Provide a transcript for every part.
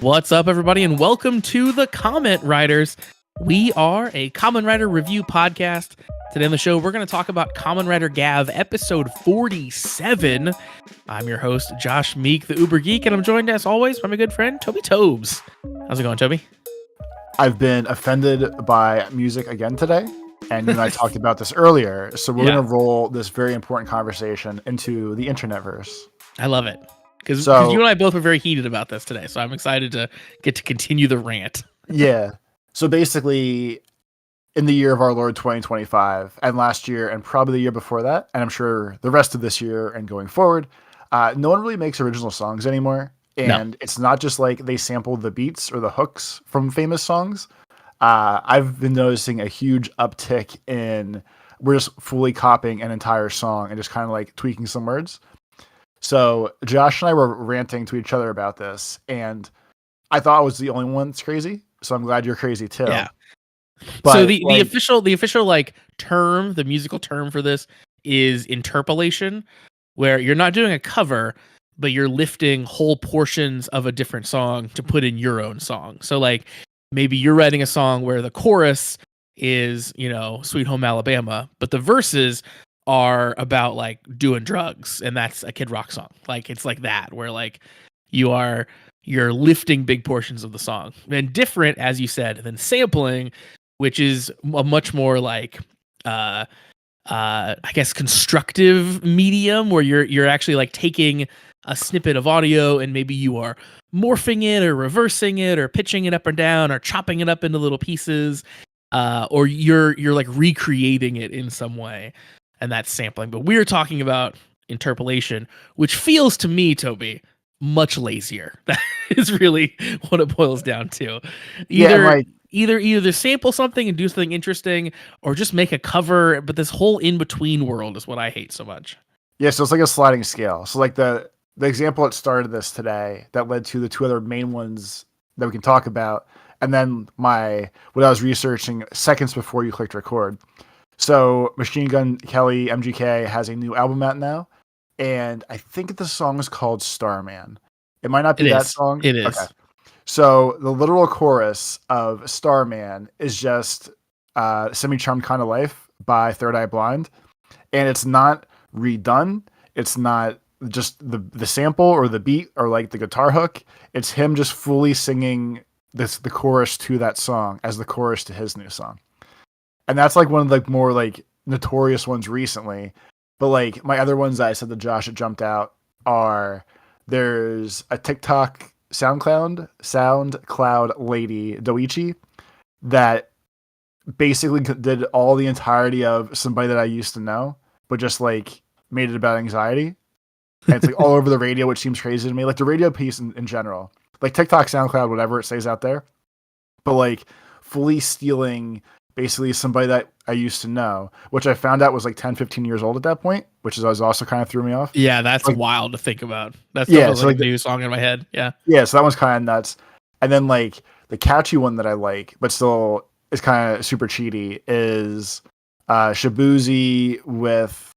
What's up, everybody, and welcome to the Comment Writers. We are a Kamen Rider review podcast. Today on the show, we're going to talk about Kamen Rider gavv episode 47. I'm your host, Josh Meek, the Uber Geek, and I'm joined, as always, by my good friend, Toby Tobes. How's it going, Toby? I've been offended by music again today, and you and I talked about this earlier, so we're going to roll this very important conversation into the internetverse. I love it. Because you and I both were very heated about this today, so I'm excited to get to continue the rant. Yeah. So basically, in the year of our Lord 2025, and last year, and probably the year before that, and I'm sure the rest of this year and going forward, no one really makes original songs anymore. And It's not just like they sample the beats or the hooks from famous songs. I've been noticing a huge uptick in we're just fully copying an entire song and just kind of like tweaking some words. So Josh and I were ranting to each other about this, and I thought I was the only one that's crazy. So I'm glad you're crazy too. Yeah. But so the official like term, the musical term for this is interpolation, where you're not doing a cover, but you're lifting whole portions of a different song to put in your own song. So like maybe you're writing a song where the chorus is, Sweet Home Alabama, but the verses are about like doing drugs, and that's a Kid Rock song. Like it's like that, where like you're lifting big portions of the song, and different, as you said, than sampling, which is a much more like I guess constructive medium, where you're actually like taking a snippet of audio and maybe you are morphing it or reversing it or pitching it up or down or chopping it up into little pieces, or you're like recreating it in some way. And that's sampling. But we're talking about interpolation, which feels to me, Toby, much lazier. That is really what it boils down to. Either sample something and do something interesting, or just make a cover. But this whole in-between world is what I hate so much. Yeah, so it's like a sliding scale. So like the example that started this today that led to the two other main ones that we can talk about. And then what I was researching seconds before you clicked record. So Machine Gun Kelly, MGK, has a new album out now, and I think the song is called Starman. It might not be that song. It is. Okay. So the literal chorus of Starman is just Semi-Charmed Kind of Life by Third Eye Blind, and it's not redone. It's not just the sample or the beat or like the guitar hook. It's him just fully singing the chorus to that song as the chorus to his new song. And that's like one of the more like notorious ones recently. But like my other ones that I said to Josh that jumped out are there's a TikTok SoundCloud lady, Doichi, that basically did all the entirety of Somebody That I Used to Know, but just like made it about anxiety. And it's like all over the radio, which seems crazy to me. Like the radio piece in general, like TikTok, SoundCloud, whatever it says out there, but like fully stealing basically Somebody That I Used to Know, which I found out was like 10, 15 years old at that point, which is also kind of threw me off. Yeah, that's like, wild to think about. That's so like a new song in my head. Yeah. Yeah, so that one's kind of nuts. And then like the catchy one that I like, but still is kind of super cheaty, is Shabuzi with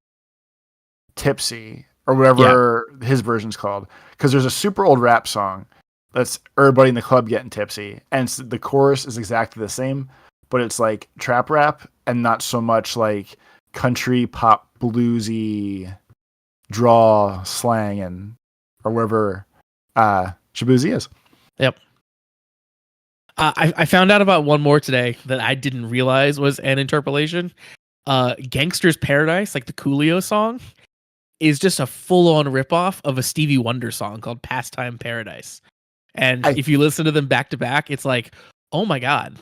Tipsy, or whatever his version's called. Because there's a super old rap song that's everybody in the club getting tipsy, and the chorus is exactly the same, but it's like trap rap and not so much like country pop bluesy draw slang or wherever Shabuzi is. Yep. I found out about one more today that I didn't realize was an interpolation. Gangster's Paradise, like the Coolio song, is just a full-on ripoff of a Stevie Wonder song called Pastime Paradise. And if you listen to them back to back, it's like, oh my God.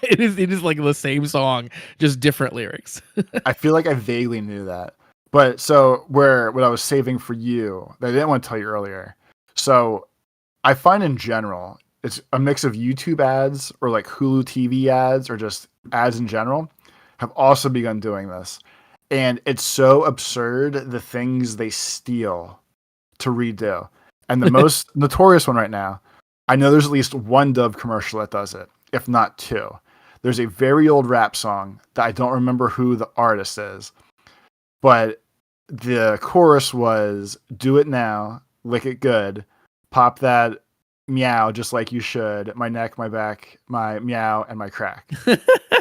It is like the same song, just different lyrics. I feel like I vaguely knew that. But so what I was saving for you, that I didn't want to tell you earlier. So I find in general, it's a mix of YouTube ads or like Hulu TV ads or just ads in general have also begun doing this. And it's so absurd, the things they steal to redo. And the most notorious one right now, I know there's at least one Dove commercial that does it, if not two. There's a very old rap song that I don't remember who the artist is, but the chorus was, "Do it now, lick it good, pop that meow just like you should, my neck, my back, my meow, and my crack.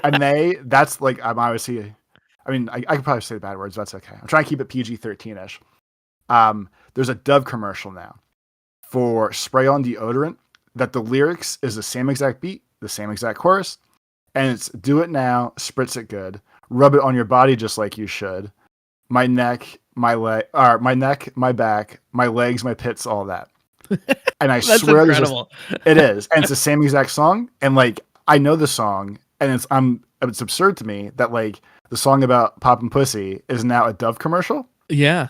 And that's like, I'm obviously, I mean, I could probably say bad words. That's okay. I'm trying to keep it PG-13-ish. There's a Dove commercial now for spray on deodorant that the lyrics is the same exact beat, the same exact chorus, and it's do it now, spritz it good, rub it on your body just like you should. My neck, my neck, my back, my legs, my pits, all that. And I That's swear incredible. it is. And it's the same exact song. And like I know the song, and it's absurd to me that like the song about popping pussy is now a Dove commercial. Yeah.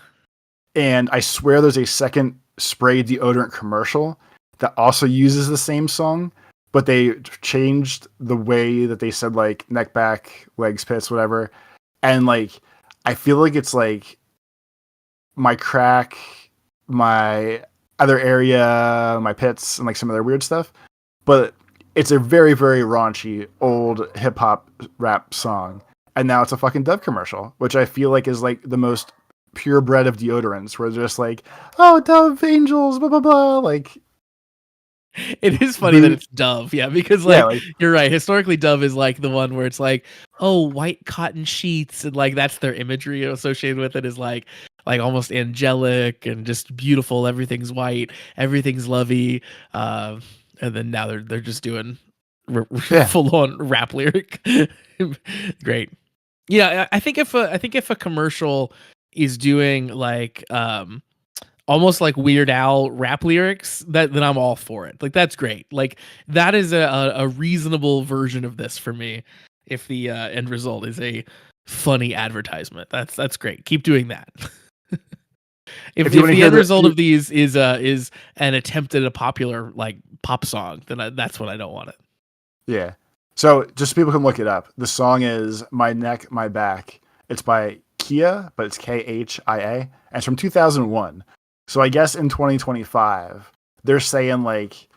And I swear there's a second spray deodorant commercial that also uses the same song, but they changed the way that they said like neck, back, legs, pits, whatever. And like I feel like it's like my crack, my other area, my pits, and like some other weird stuff. But it's a very, very raunchy old hip hop rap song. And now it's a fucking Dove commercial, which I feel like is like the most purebred of deodorants, where they're just like, oh, Dove angels, blah blah blah. Like, it is funny that it's Dove, yeah, because like, yeah, like you're right. Historically, Dove is like the one where it's like, oh, white cotton sheets, and like that's their imagery associated with it is like almost angelic and just beautiful. Everything's white, everything's lovey, and then now they're just doing full on rap lyric. Great, yeah. I think if a commercial is doing like almost like Weird Al rap lyrics, then I'm all for it. Like that's great. Like that is a reasonable version of this for me. If the end result is a funny advertisement, that's great. Keep doing that. if the end result of these is an attempt at a popular like pop song, then that's what I don't want it. Yeah. So just so people can look it up. The song is My Neck, My Back. It's by Kia, but it's Khia, and it's from 2001. So I guess in 2025, they're saying like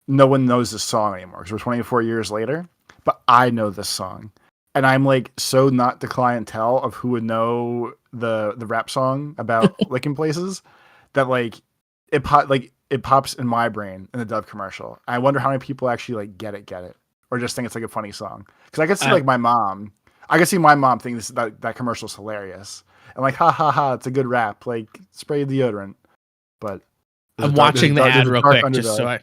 no one knows this song anymore because we're 24 years later. But I know this song, and I'm like so not the clientele of who would know the rap song about licking places that like it pops in my brain in the Dove commercial. I wonder how many people actually like get it, or just think it's like a funny song. Because I could see like my mom. I could see my mom think that commercial's hilarious and like ha ha ha, it's a good rap. Like spray deodorant. But I'm watching the ad real quick, just so I.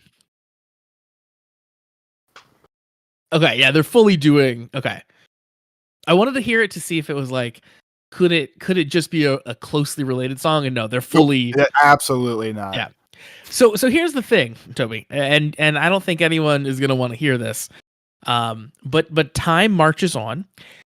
Okay, yeah, they're fully doing. Okay, I wanted to hear it to see if it was like, could it just be a closely related song? And no, they're fully. Absolutely not. Yeah. So here's the thing, Toby, and I don't think anyone is gonna want to hear this. But time marches on,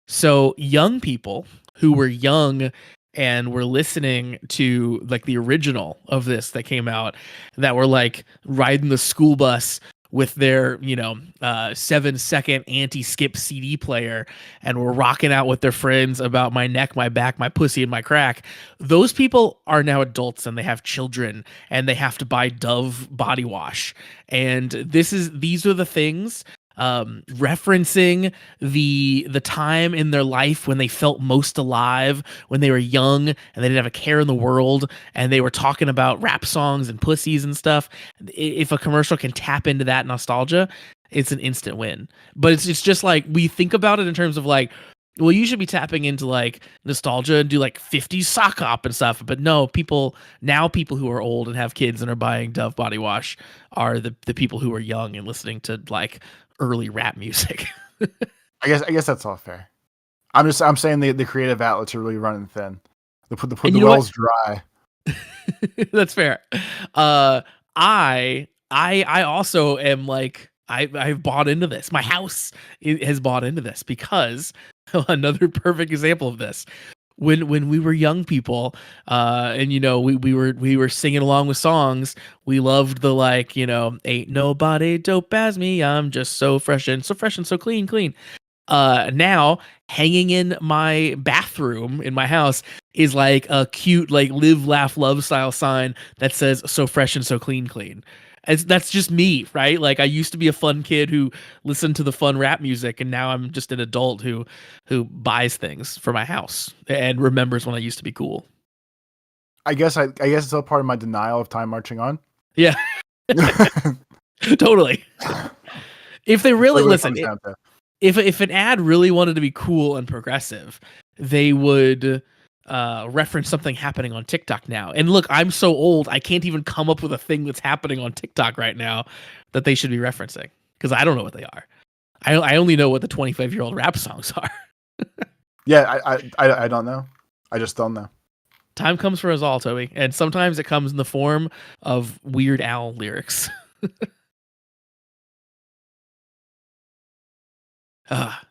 so young people who were young and were listening to like the original of this that came out, that were like riding the school bus with their 7-second anti-skip CD player and were rocking out with their friends about my neck, my back, my pussy, and my crack. Those people are now adults and they have children and they have to buy Dove body wash. And these are the things referencing the time in their life when they felt most alive, when they were young and they didn't have a care in the world, and they were talking about rap songs and pussies and stuff. If a commercial can tap into that nostalgia, it's an instant win. But it's just like we think about it in terms of like, well, you should be tapping into like nostalgia and do like 50s sock op and stuff. But no, people who are old and have kids and are buying Dove body wash are the people who are young and listening to like early rap music. I guess that's all fair. I'm saying the creative outlets are really running thin. The well's dry. That's fair. I also am like I've bought into this. My house has bought into this because another perfect example of this. When we were young people, and we were singing along with songs, we loved the like, ain't nobody dope as me, I'm just so fresh and so clean. Now hanging in my bathroom in my house is like a cute like live laugh love style sign that says so fresh and so clean. That's just me, right? Like I used to be a fun kid who listened to the fun rap music, and now I'm just an adult who buys things for my house and remembers when I used to be cool. I guess it's all part of my denial of time marching on. Yeah. Totally. If they really What it listen, comes down to. if an ad really wanted to be cool and progressive, they would reference something happening on TikTok now. And look, I'm so old, I can't even come up with a thing that's happening on TikTok right now that they should be referencing because I don't know what they are. I only know what the 25-year-old rap songs are. Yeah, I don't know. I just don't know. Time comes for us all, Toby, and sometimes it comes in the form of Weird Al lyrics.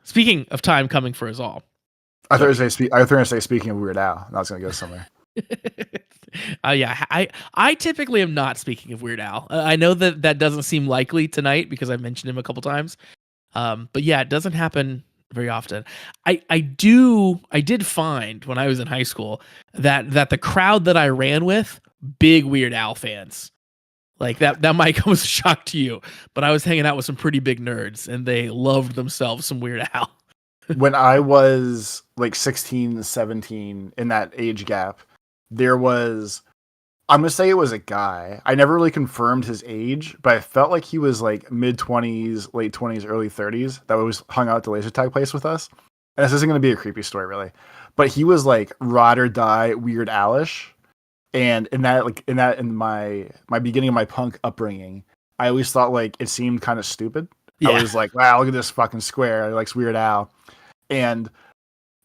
Speaking of time coming for us all, I thought you were going to say speaking of Weird Al, and I was going to go somewhere. Yeah, I typically am not speaking of Weird Al. I know that doesn't seem likely tonight because I mentioned him a couple times. But yeah, it doesn't happen very often. I did find when I was in high school that the crowd that I ran with, big Weird Al fans. Like that might come as a shock to you, but I was hanging out with some pretty big nerds and they loved themselves some Weird Al. When I was like 16, 17, in that age gap, there was, I'm going to say it was a guy. I never really confirmed his age, but I felt like he was like mid-20s, late 20s, early 30s that always hung out at the laser tag place with us. And this isn't going to be a creepy story, really. But he was like ride or die Weird Alish. And in my beginning of my punk upbringing, I always thought like it seemed kind of stupid. Yeah. I was like, wow, look at this fucking square. He likes Weird Al. And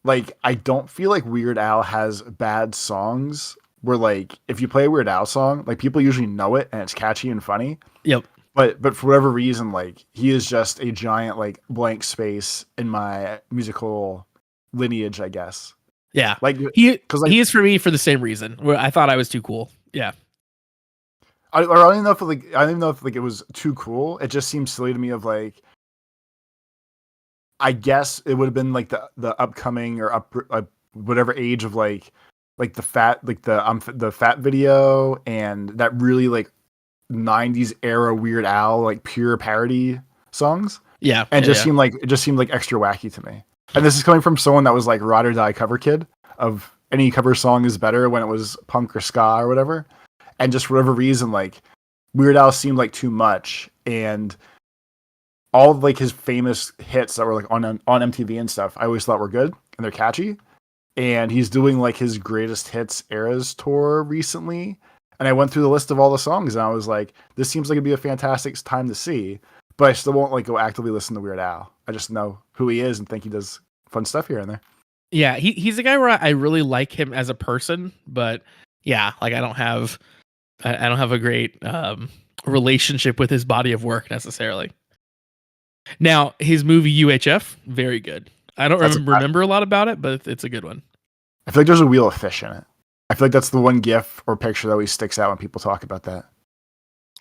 like, I don't feel like Weird Al has bad songs where like, if you play a Weird Al song, like people usually know it and it's catchy and funny. Yep. But for whatever reason, like he is just a giant like blank space in my musical lineage, I guess. Yeah, like he is for me for the same reason. Where I thought I was too cool. Yeah, I don't even know if it was too cool. It just seems silly to me. Of like, I guess it would have been like the upcoming or whatever age of like the fat video and that really like 90s era Weird Al like pure parody songs. Yeah, and it just seemed like extra wacky to me. And this is coming from someone that was like ride or die cover kid of any cover song is better when it was punk or ska or whatever. And just for whatever reason, like Weird Al seemed like too much. And all of like his famous hits that were like on MTV and stuff, I always thought were good and they're catchy. And he's doing like his greatest hits eras tour recently. And I went through the list of all the songs and I was like, this seems like it'd be a fantastic time to see. But I still won't like go actively listen to Weird Al. I just know who he is and think he does fun stuff here and there. Yeah, he's a guy where I really like him as a person, but yeah, like I don't have a great relationship with his body of work necessarily. Now, his movie UHF, very good. I don't remember a lot about it, but it's a good one. I feel like there's a wheel of fish in it. I feel like that's the one GIF or picture that always sticks out when people talk about that.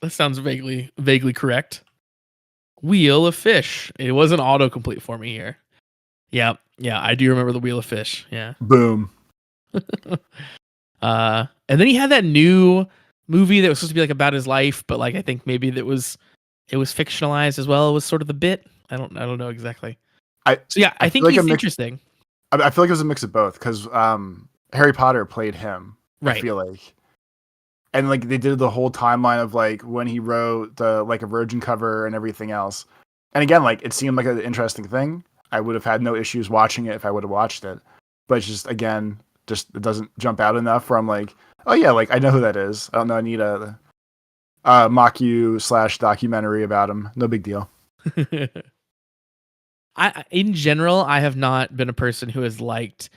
That sounds vaguely correct. Wheel of Fish. It wasn't autocomplete for me here. Yeah, I do remember the Wheel of Fish. Yeah. Boom. And then he had that new movie that was supposed to be like about his life, but like I think maybe it was fictionalized as well. It was sort of the bit. I don't know exactly. I think like he's interesting. I feel like it was a mix of both because Harry Potter played him. Right. I feel like. And like they did the whole timeline of like when he wrote the like a Virgin cover and everything else. And again, like it seemed like an interesting thing. I would have had no issues watching it if I would have watched it. But it's just again, it doesn't jump out enough where I'm like, oh yeah, like I know who that is. I don't know. I need a mock you / documentary about him. No big deal. In general, I have not been a person who has liked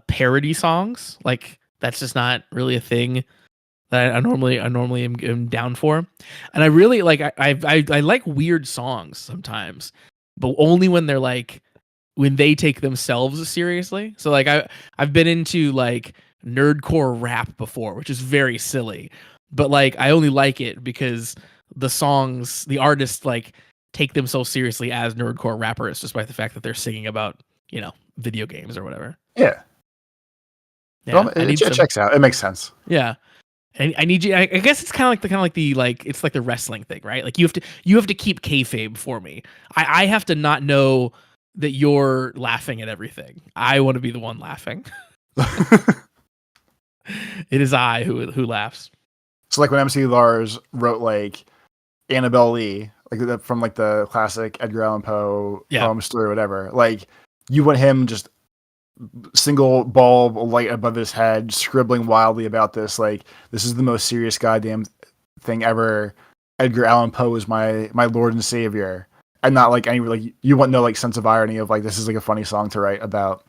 parody songs. Like that's just not really a thing that I normally am down for. And I really like I like weird songs sometimes, but only when they're like when they take themselves seriously. So like I've been into like nerdcore rap before, which is very silly. But like I only like it because the artists like take themselves seriously as nerdcore rappers, despite the fact that they're singing about, video games or whatever. Yeah. Well, it checks out. It makes sense. Yeah. And I need you. I guess it's kind of like it's like the wrestling thing, right? Like you have to keep kayfabe for me. I have to not know that you're laughing at everything. I want to be the one laughing. It is I who laughs. So like when MC Lars wrote like Annabelle Lee, like from like the classic Edgar Allan Poe poem story or whatever. Like you want him just single bulb light above his head, scribbling wildly about this. Like this is the most serious goddamn thing ever. Edgar Allan Poe is my Lord and Savior, and not like any like you want no like sense of irony of like this is like a funny song to write about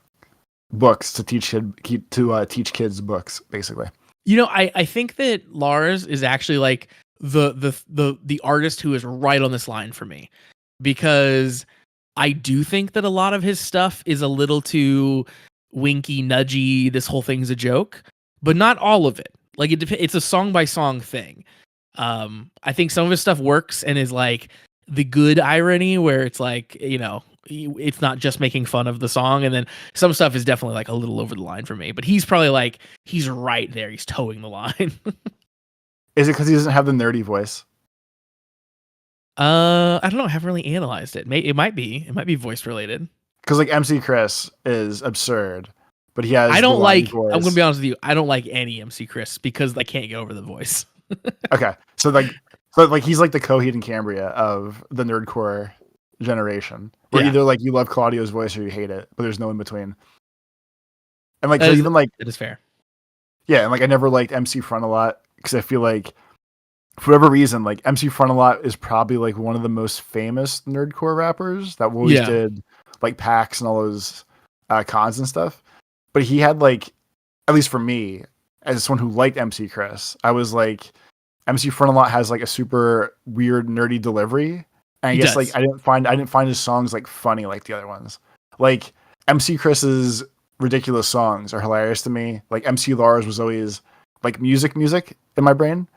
books to teach kids books basically. You know, I think that Lars is actually like the artist who is right on this line for me, because I do think that a lot of his stuff is a little too winky, nudgy. This whole thing's a joke, but not all of it. Like it's a song by song thing. I think some of his stuff works and is like the good irony where it's like, you know, it's not just making fun of the song, and then some stuff is definitely like a little over the line for me. But he's probably like he's right there. He's towing the line. Is it because he doesn't have the nerdy voice? I don't know. I haven't really analyzed it. It might be voice related. Because like MC Chris is absurd, but he has. I don't like. Voice. I'm gonna be honest with you. I don't like any MC Chris because I can't get over the voice. Okay, so he's like the Coheed and Cambria of the nerdcore generation, where either like you love Claudio's voice or you hate it, but there's no in between. And like so even like it is fair. Yeah, and like I never liked MC Frontalot because I feel like for whatever reason, like MC Frontalot is probably like one of the most famous nerdcore rappers that always did like PAX and all those cons and stuff. But he had like, at least for me, as someone who liked MC Chris, I was like, MC Frontalot has like a super weird nerdy delivery, and I guess like I didn't find his songs like funny like the other ones. Like MC Chris's ridiculous songs are hilarious to me. Like MC Lars was always like music in my brain,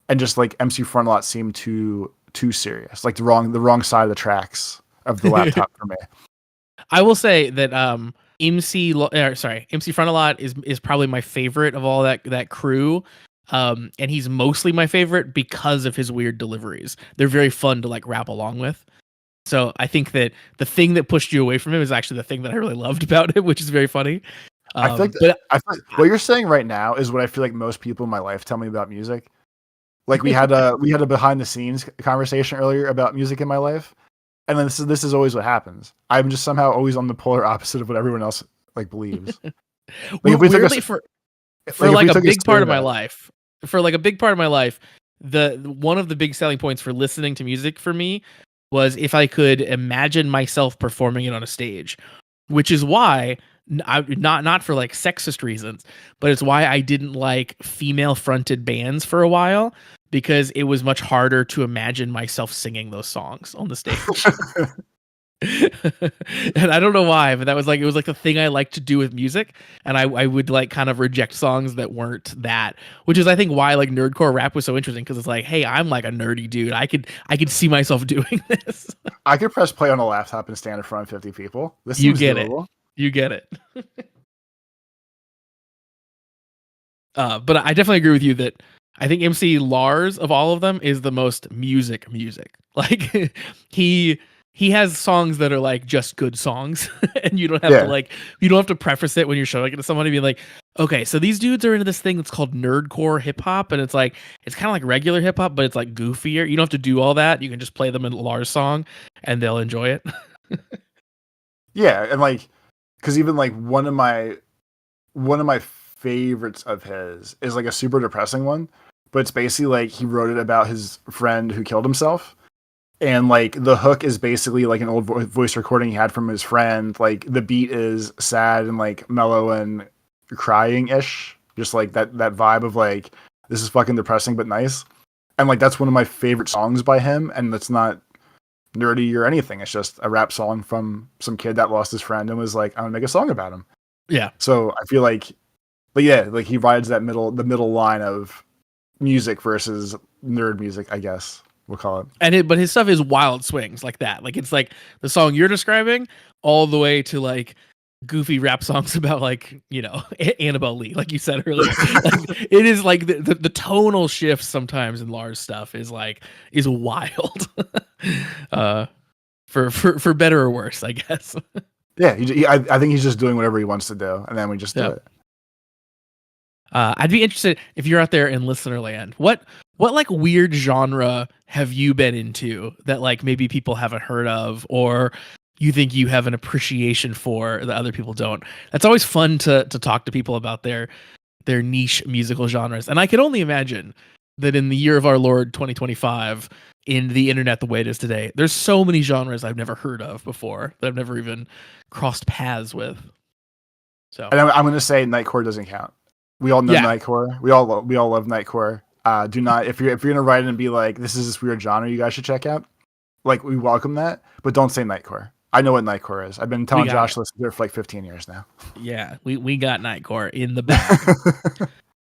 and just like MC Frontalot seemed too serious, like the wrong side of the tracks of the laptop for me. I will say that MC Frontalot is probably my favorite of all that crew. And he's mostly my favorite because of his weird deliveries. They're very fun to like rap along with. So I think that the thing that pushed you away from him is actually the thing that I really loved about it, which is very funny. I feel like what you're saying right now is what I feel like most people in my life tell me about music. Like we had a behind the scenes conversation earlier about music in my life, and then this is always what happens. I'm just somehow always on the polar opposite of what everyone else like believes. Like, for like a big part of my life, one of the big selling points for listening to music for me was if I could imagine myself performing it on a stage, which is why not for like sexist reasons, but it's why I didn't like female fronted bands for a while, because it was much harder to imagine myself singing those songs on the stage. And I don't know why, but it was like the thing I liked to do with music, and I would like kind of reject songs that weren't that, which is I think why like nerdcore rap was so interesting, because it's like, hey, I'm like a nerdy dude. I could see myself doing this. I could press play on a laptop and stand in front of 50 people. This you get doable. You get it. But I definitely agree with you that I think MC Lars of all of them is the most music. Like he has songs that are like just good songs, and you don't have to preface it when you're showing it to someone to be like, okay, so these dudes are into this thing that's called nerdcore hip hop, and it's like it's kind of like regular hip hop, but it's like goofier. You don't have to do all that. You can just play them in Lars song, and they'll enjoy it. Yeah, and like, because even like one of my favorites of his is like a super depressing one, but it's basically like he wrote it about his friend who killed himself. And like the hook is basically like an old voice recording he had from his friend. Like the beat is sad and like mellow and crying ish, just like that vibe of like this is fucking depressing but nice. And like that's one of my favorite songs by him. And that's not nerdy or anything. It's just a rap song from some kid that lost his friend and was like, I'm gonna make a song about him. Yeah. So I feel like, but yeah, like he rides the middle line of music versus nerd music, I guess. We'll call it. But his stuff is wild swings like that. Like it's like the song you're describing all the way to like goofy rap songs about like, you know, Annabelle Lee, like you said earlier. Like, it is like the tonal shifts sometimes in Lars stuff is wild. For better or worse, I guess. Yeah, I think he's just doing whatever he wants to do, and then we just do it. I'd be interested if you're out there in listener land. What like weird genre have you been into that like maybe people haven't heard of, or you think you have an appreciation for that other people don't? That's always fun to talk to people about their niche musical genres. And I can only imagine that in the year of our Lord 2025, in the internet the way it is today, there's so many genres I've never heard of before that I've never even crossed paths with. So, And I'm going to say Nightcore doesn't count. We all know Nightcore. We all love Nightcore. Do not, if you're going to write it and be like, this is this weird genre you guys should check out, like, we welcome that, but don't say Nightcore. I know what Nightcore is. I've been telling Josh to listen to it for like 15 years now. Yeah, we got Nightcore in the bag.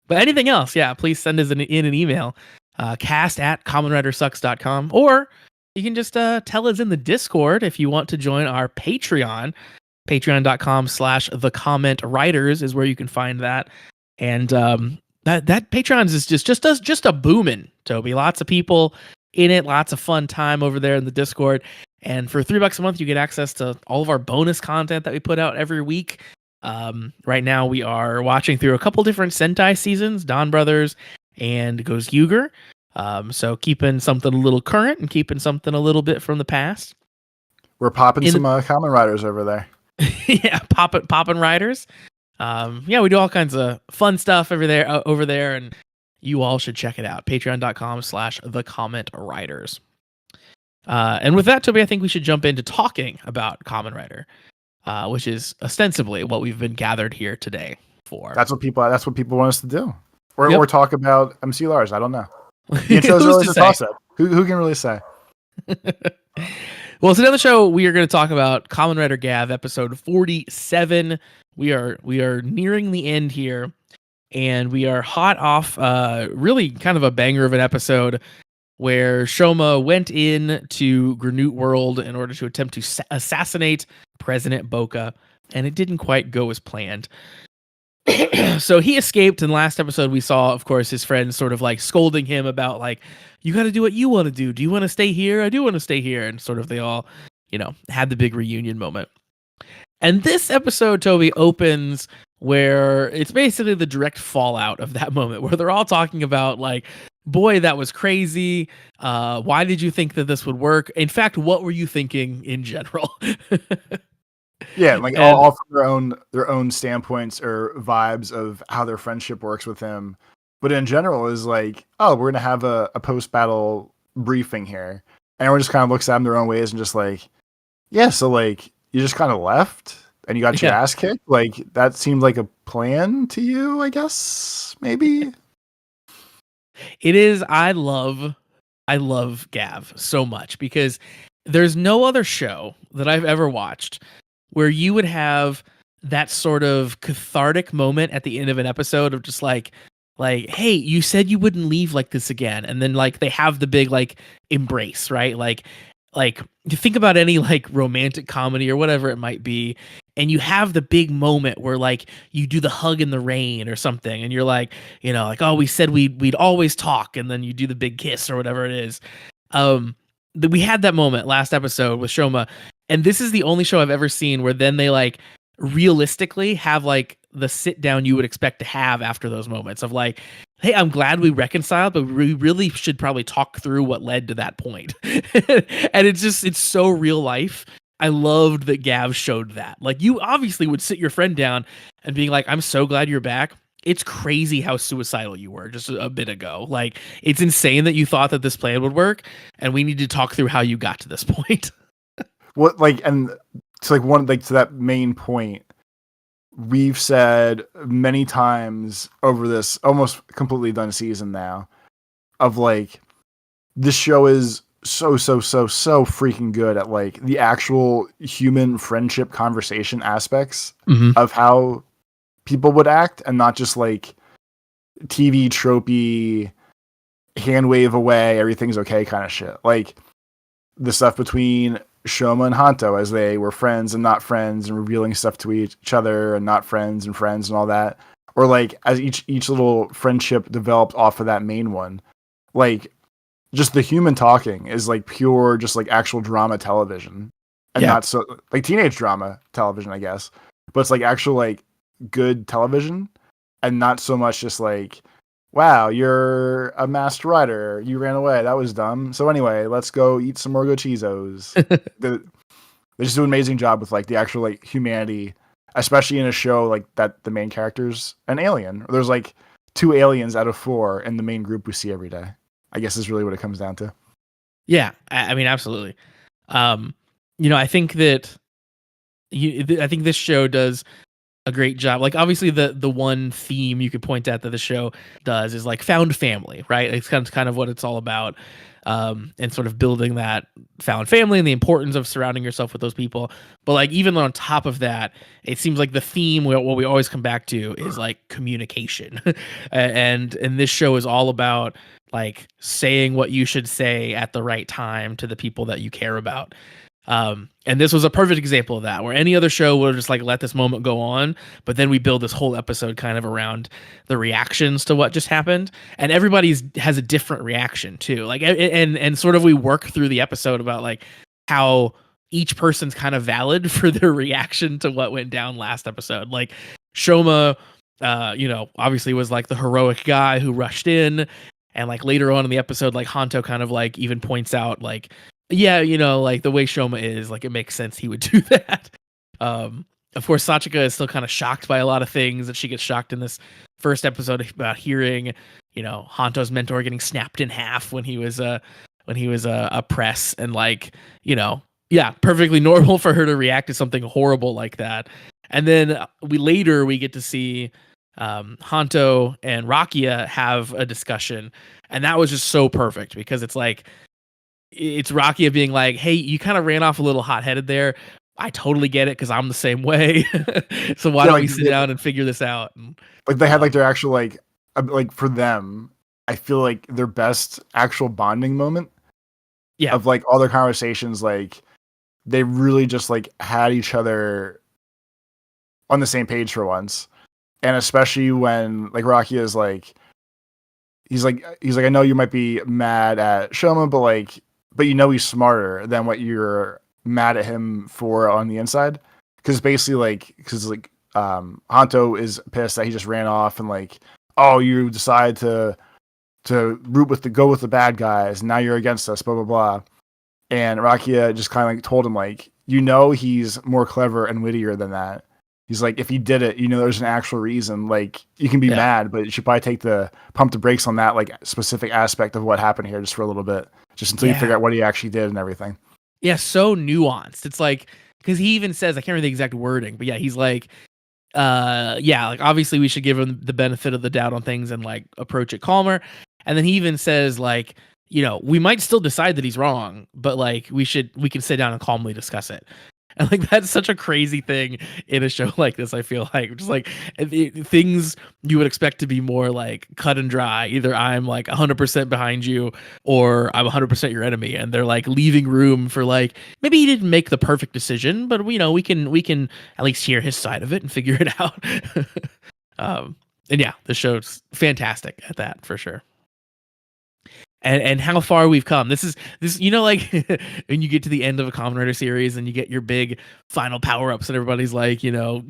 But anything else, yeah, please send us an email, cast@commonwritersucks.com, or you can just tell us in the Discord if you want to join our Patreon. Patreon.com/thecommentwriters is where you can find that. And that Patreon is just a booming, Toby. Lots of people in it, lots of fun time over there in the Discord. And for $3 a month, you get access to all of our bonus content that we put out every week. Right now we are watching through a couple different Sentai seasons, Dawn Brothers and Goes Yuger. So keeping something a little current and keeping something a little bit from the past. We're popping some Kamen Riders over there. Yeah, popping riders. Yeah, we do all kinds of fun stuff over there, and you all should check it out. Patreon.com/thecommentwriters. And with that, Toby, I think we should jump into talking about Kamen Rider, which is ostensibly what we've been gathered here today for. That's what people want us to do, or talk about MCLRs. I don't know. The intro's always a toss-up. Who can really say? Well, today on the show, we are going to talk about Kamen Rider Gavv, episode 47. We are nearing the end here, and we are hot off really kind of a banger of an episode where Shoma went in to Granute World in order to attempt to assassinate President Boca, and it didn't quite go as planned. So he escaped. In the last episode, we saw, of course, his friends sort of like scolding him about like, you got to do what you want to do. Do you want to stay here? I do want to stay here. And sort of they all, had the big reunion moment. And this episode, Toby, opens where it's basically the direct fallout of that moment, where they're all talking about like, boy, that was crazy. Why did you think that this would work? In fact, what were you thinking in general? Yeah, like all from their own standpoints or vibes of how their friendship works with him. But in general is like, oh, we're gonna have a post-battle briefing here. And everyone just kind of looks at them their own ways and just like, yeah, so like you just kind of left and you got your ass kicked. Like that seemed like a plan to you, I guess, maybe. It is. I love Gavv so much because there's no other show that I've ever watched where you would have that sort of cathartic moment at the end of an episode of just like, hey, you said you wouldn't leave like this again. And then like they have the big like embrace, right? Like you think about any like romantic comedy or whatever it might be, and you have the big moment where like you do the hug in the rain or something, and you're like, like, oh, we said we'd always talk, and then you do the big kiss or whatever it is. We had that moment last episode with Shoma, and this is the only show I've ever seen where then they like realistically have like the sit down you would expect to have after those moments of like, hey, I'm glad we reconciled, but we really should probably talk through what led to that point. And it's so real life. I loved that Gavv showed that. Like, you obviously would sit your friend down and being like, I'm so glad you're back. It's crazy how suicidal you were just a bit ago. Like, it's insane that you thought that this plan would work, and we need to talk through how you got to this point. What, like, and to like one, like to that main point, we've said many times over this almost completely done season now of like, this show is so freaking good at like the actual human friendship conversation aspects of how people would act, and not just like TV tropey hand wave away, everything's okay kind of shit. Like the stuff between Shoma and Hanto as they were friends and not friends, and revealing stuff to each other and not friends and all that. Or like as each little friendship developed off of that main one. Like just the human talking is like pure, just like actual drama television. And not so like teenage drama television, I guess. But it's like actual like good television. and not so much just like, wow, you're a masked rider. You ran away. That was dumb. So anyway, let's go eat some more gochizos. They just do an amazing job with like the actual like humanity, especially in a show like that. The main character's an alien. There's like 2 aliens out of 4 in the main group we see every day. I guess is really what it comes down to. Yeah, I mean, absolutely. I think that I think this show does a great job. Like, obviously, the one theme you could point at that the show does is like found family, right? It's kind of what it's all about, and sort of building that found family and the importance of surrounding yourself with those people. But like, even on top of that, it seems like the theme, what we always come back to, is like communication, and this show is all about like saying what you should say at the right time to the people that you care about. And this was a perfect example of that, where any other show would just like let this moment go on, but then we build this whole episode kind of around the reactions to what just happened, and everybody's has a different reaction too. Like, and sort of we work through the episode about like how each person's kind of valid for their reaction to what went down last episode. Like Shoma, obviously was like the heroic guy who rushed in, and like later on in the episode, like Hanto kind of like even points out like, yeah, like the way Shoma is, like it makes sense he would do that. Of course, Sachika is still kind of shocked by a lot of things that she gets shocked in this first episode about hearing, Hanto's mentor getting snapped in half when he was a press, and like, yeah, perfectly normal for her to react to something horrible like that. And then we get to see Hanto and Rakia have a discussion, and that was just so perfect because it's like, it's Rakia being like, hey, you kind of ran off a little hot-headed there. I totally get it because I'm the same way. So why don't we sit down and figure this out? And, like they had like their actual like for them, I feel like their best actual bonding moment. Yeah. Of like all their conversations, like they really just like had each other on the same page for once. And especially when like Rakia is like, he's like, I know you might be mad at Shoma, but he's smarter than what you're mad at him for on the inside. Because basically, Hanto is pissed that he just ran off and like, oh, you decide to go with the bad guys, and now you're against us, blah blah blah. And Rakia just kind of like told him like, he's more clever and wittier than that. He's like, if he did it, there's an actual reason. Like, you can be mad, but you should probably pump the brakes on that like specific aspect of what happened here just for a little bit, just until you figure out what he actually did and everything. Yeah, so nuanced. It's like, because he even says, I can't remember the exact wording, but yeah, he's like, like obviously we should give him the benefit of the doubt on things and like approach it calmer. And then he even says like, we might still decide that he's wrong, but like we can sit down and calmly discuss it. And like that's such a crazy thing in a show like this. I feel like just like things you would expect to be more like cut and dry. Either I'm like 100% behind you, or I'm 100% your enemy. And they're like leaving room for like, maybe he didn't make the perfect decision, but we can at least hear his side of it and figure it out. And yeah, the show's fantastic at that for sure. And how far we've come. This like when you get to the end of a Kamen Rider series and you get your big final power-ups and everybody's like,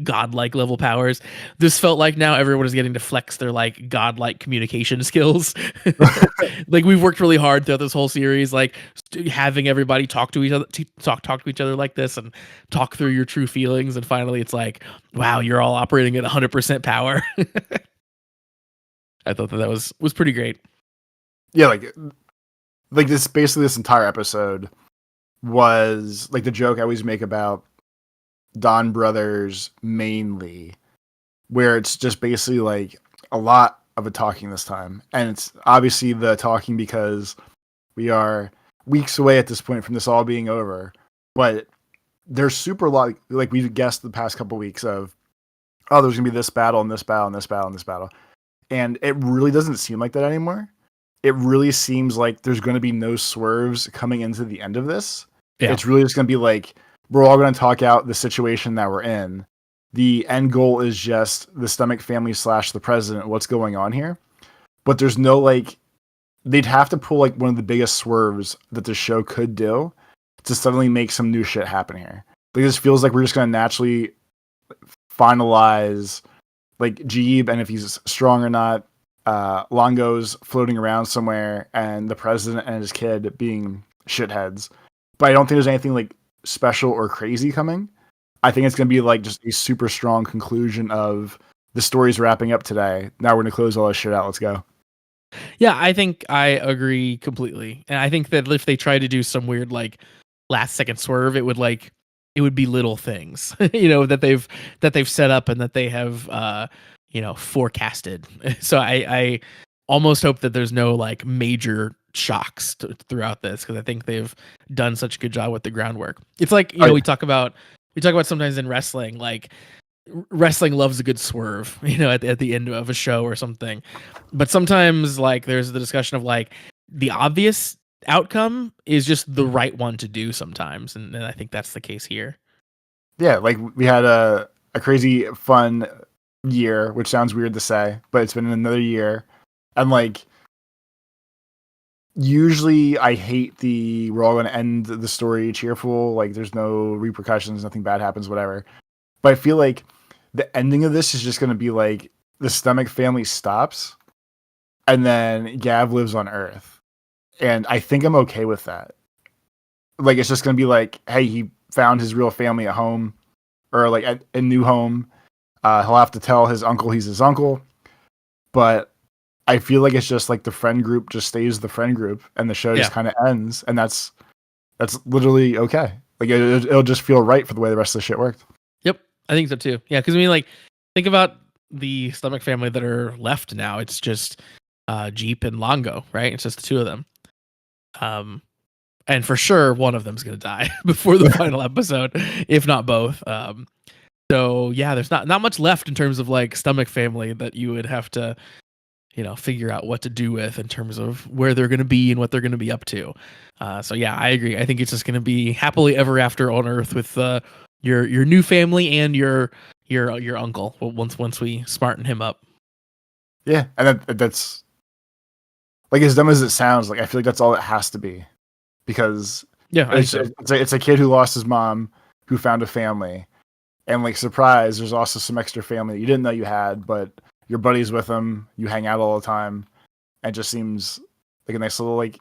godlike level powers. This felt like now everyone is getting to flex their like godlike communication skills. Like we've worked really hard throughout this whole series, like having everybody talk to each other, talk to each other like this and talk through your true feelings. And finally it's like, wow, you're all operating at 100% power. I thought that was pretty great. Yeah, like this entire episode was like the joke I always make about Don Brothers mainly, where it's just basically like a lot of a talking this time. And it's obviously the talking because we are weeks away at this point from this all being over. But there's super like we've guessed the past couple weeks of, oh, there's gonna be this battle and this battle and this battle and this battle. And it really doesn't seem like that anymore. It really seems like there's going to be no swerves coming into the end of this. Yeah. It's really just going to be like, we're all going to talk out the situation that we're in. The end goal is just the Stomach family / the president, what's going on here. But there's no like, they'd have to pull like one of the biggest swerves that the show could do to suddenly make some new shit happen here. Like, this feels like we're just going to naturally finalize like Jeeb and if he's strong or not. Longo's floating around somewhere, and the president and his kid being shitheads. But I don't think there's anything like special or crazy coming. I think it's going to be like just a super strong conclusion of the story's wrapping up today. Now we're going to close all this shit out. Let's go. Yeah, I think I agree completely. And I think that if they try to do some weird like last second swerve, it would be little things, that they've set up and that they have forecasted. So I almost hope that there's no like major shocks throughout this, because I think they've done such a good job with the groundwork. It's like, we talk about sometimes in wrestling, like wrestling loves a good swerve, at the end of a show or something. But sometimes like there's the discussion of like the obvious outcome is just the right one to do sometimes. And I think that's the case here. Yeah, like we had a crazy fun year, which sounds weird to say, but it's been another year. And like usually I hate we're all going to end the story cheerful, like there's no repercussions, nothing bad happens, whatever. But I feel like the ending of this is just going to be like the Stomach family stops and then Gavv lives on Earth. And I think I'm okay with that. Like it's just going to be like, hey, he found his real family at home, or like at a new home. He'll have to tell his uncle he's his uncle. But I feel like it's just like the friend group just stays the friend group, and the show just kind of ends, and that's literally okay. Like it'll just feel right for the way the rest of the shit worked. Yep, I think so too. Yeah, because I mean, like, think about the Stomach family that are left now. It's just Jeep and Longo, right? It's just the two of them. And for sure, one of them's gonna die before the final episode, if not both. So yeah, there's not much left in terms of like Stomach family that you would have to, figure out what to do with in terms of where they're going to be and what they're going to be up to. So yeah, I agree. I think it's just going to be happily ever after on Earth with your new family and your uncle once we smarten him up. Yeah, and that's like as dumb as it sounds. Like I feel like that's all it has to be, because it's a kid who lost his mom, who found a family, and like surprise, there's also some extra family that you didn't know you had, but your buddy's with them, you hang out all the time, and it just seems like a nice little, like,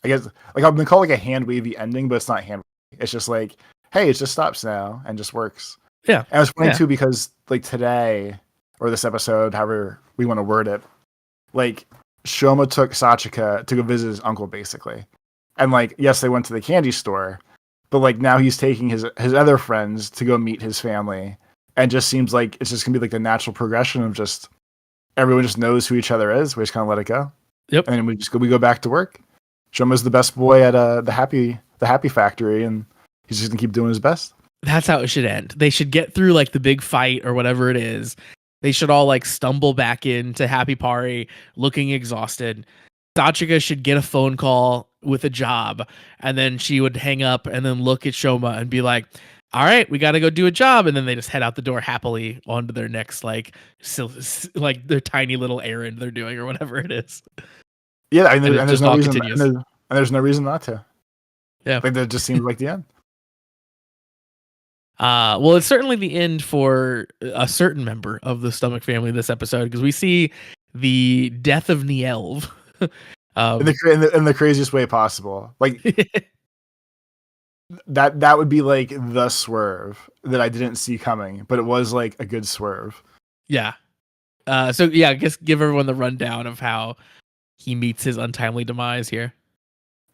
I guess, like I've been called like a hand wavy ending, but it's not hand wavy. It's just like, hey, it just stops now and just works. Yeah. And it's funny too, because like today, or this episode, however we want to word it, like Shoma took Sachika to go visit his uncle, basically. And like, yes, they went to the candy store, but like now he's taking his other friends to go meet his family. And just seems like it's just gonna be like the natural progression of just everyone just knows who each other is. We just kind of let it go. Yep. And then we go back to work. Shoma's the best boy at the happy factory, and he's just gonna keep doing his best. That's how it should end. They should get through like the big fight or whatever it is. They should all like stumble back into Happy Party looking exhausted. Sachika should get a phone call with a job, and then she would hang up and then look at Shoma and be like, all right, we got to go do a job. And then they just head out the door happily onto their next, like their tiny little errand they're doing or whatever it is. Yeah. And there's no reason, and there's no reason not to. Yeah. Like that just seems like the end. Well, it's certainly the end for a certain member of the Stomach family this episode, because we see the death of Nielv. In the craziest way possible. Like that would be like the swerve that I didn't see coming, but it was like a good swerve. Yeah. So yeah, I guess give everyone the rundown of how he meets his untimely demise here.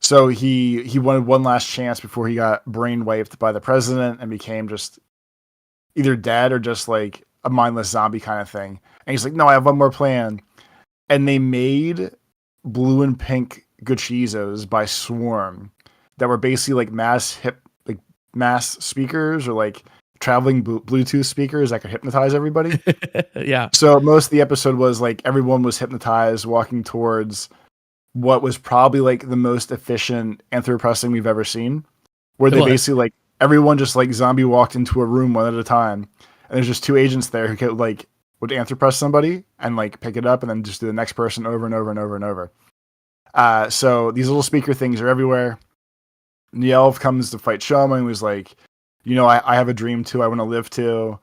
So he wanted one last chance before he got brainwiped by the president and became just either dead or just like a mindless zombie kind of thing. And he's like, no, I have one more plan. And they made blue and pink Guchizos by Swarm that were basically like mass speakers, or like traveling Bluetooth speakers that could hypnotize everybody. Yeah. So most of the episode was like everyone was hypnotized walking towards what was probably like the most efficient anthroppressing we've ever seen, where they basically like everyone just like zombie walked into a room one at a time, and there's just two agents there who could would anthropress somebody and like pick it up and then just do the next person over and over and over and over. So these little speaker things are everywhere. Nielv comes to fight Shoma and was like, I have a dream too. I want to live too.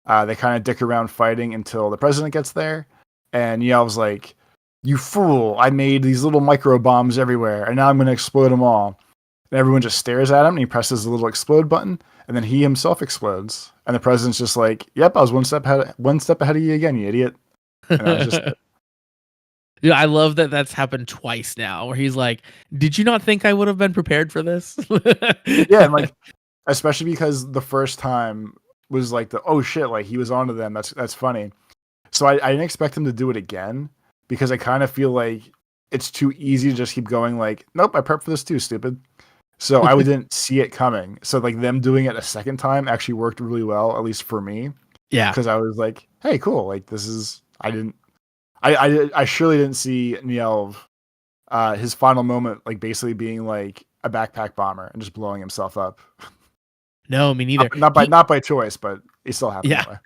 They kind of dick around fighting until the president gets there, and Yelv's like, "You fool! I made these little micro bombs everywhere, and now I'm going to explode them all." And everyone just stares at him, and he presses the little explode button, and then he himself explodes. And the president's just like, "Yep, I was one step ahead of you again, you idiot." And that was just Yeah, I love that that's happened twice now, where he's like, "Did you not think I would have been prepared for this?" yeah, and like especially because the first time was like the oh shit, like he was onto them. That's funny. So I didn't expect him to do it again because I kind of feel like it's too easy to just keep going. Like, nope, I prepped for this too, stupid. So I didn't see it coming. So like them doing it a second time actually worked really well, at least for me. Yeah, Because I was like, hey, cool. Like this is I surely didn't see Nielv his final moment like basically being like a backpack bomber and just blowing himself up. no, me neither. Not by choice, but it still happened that way.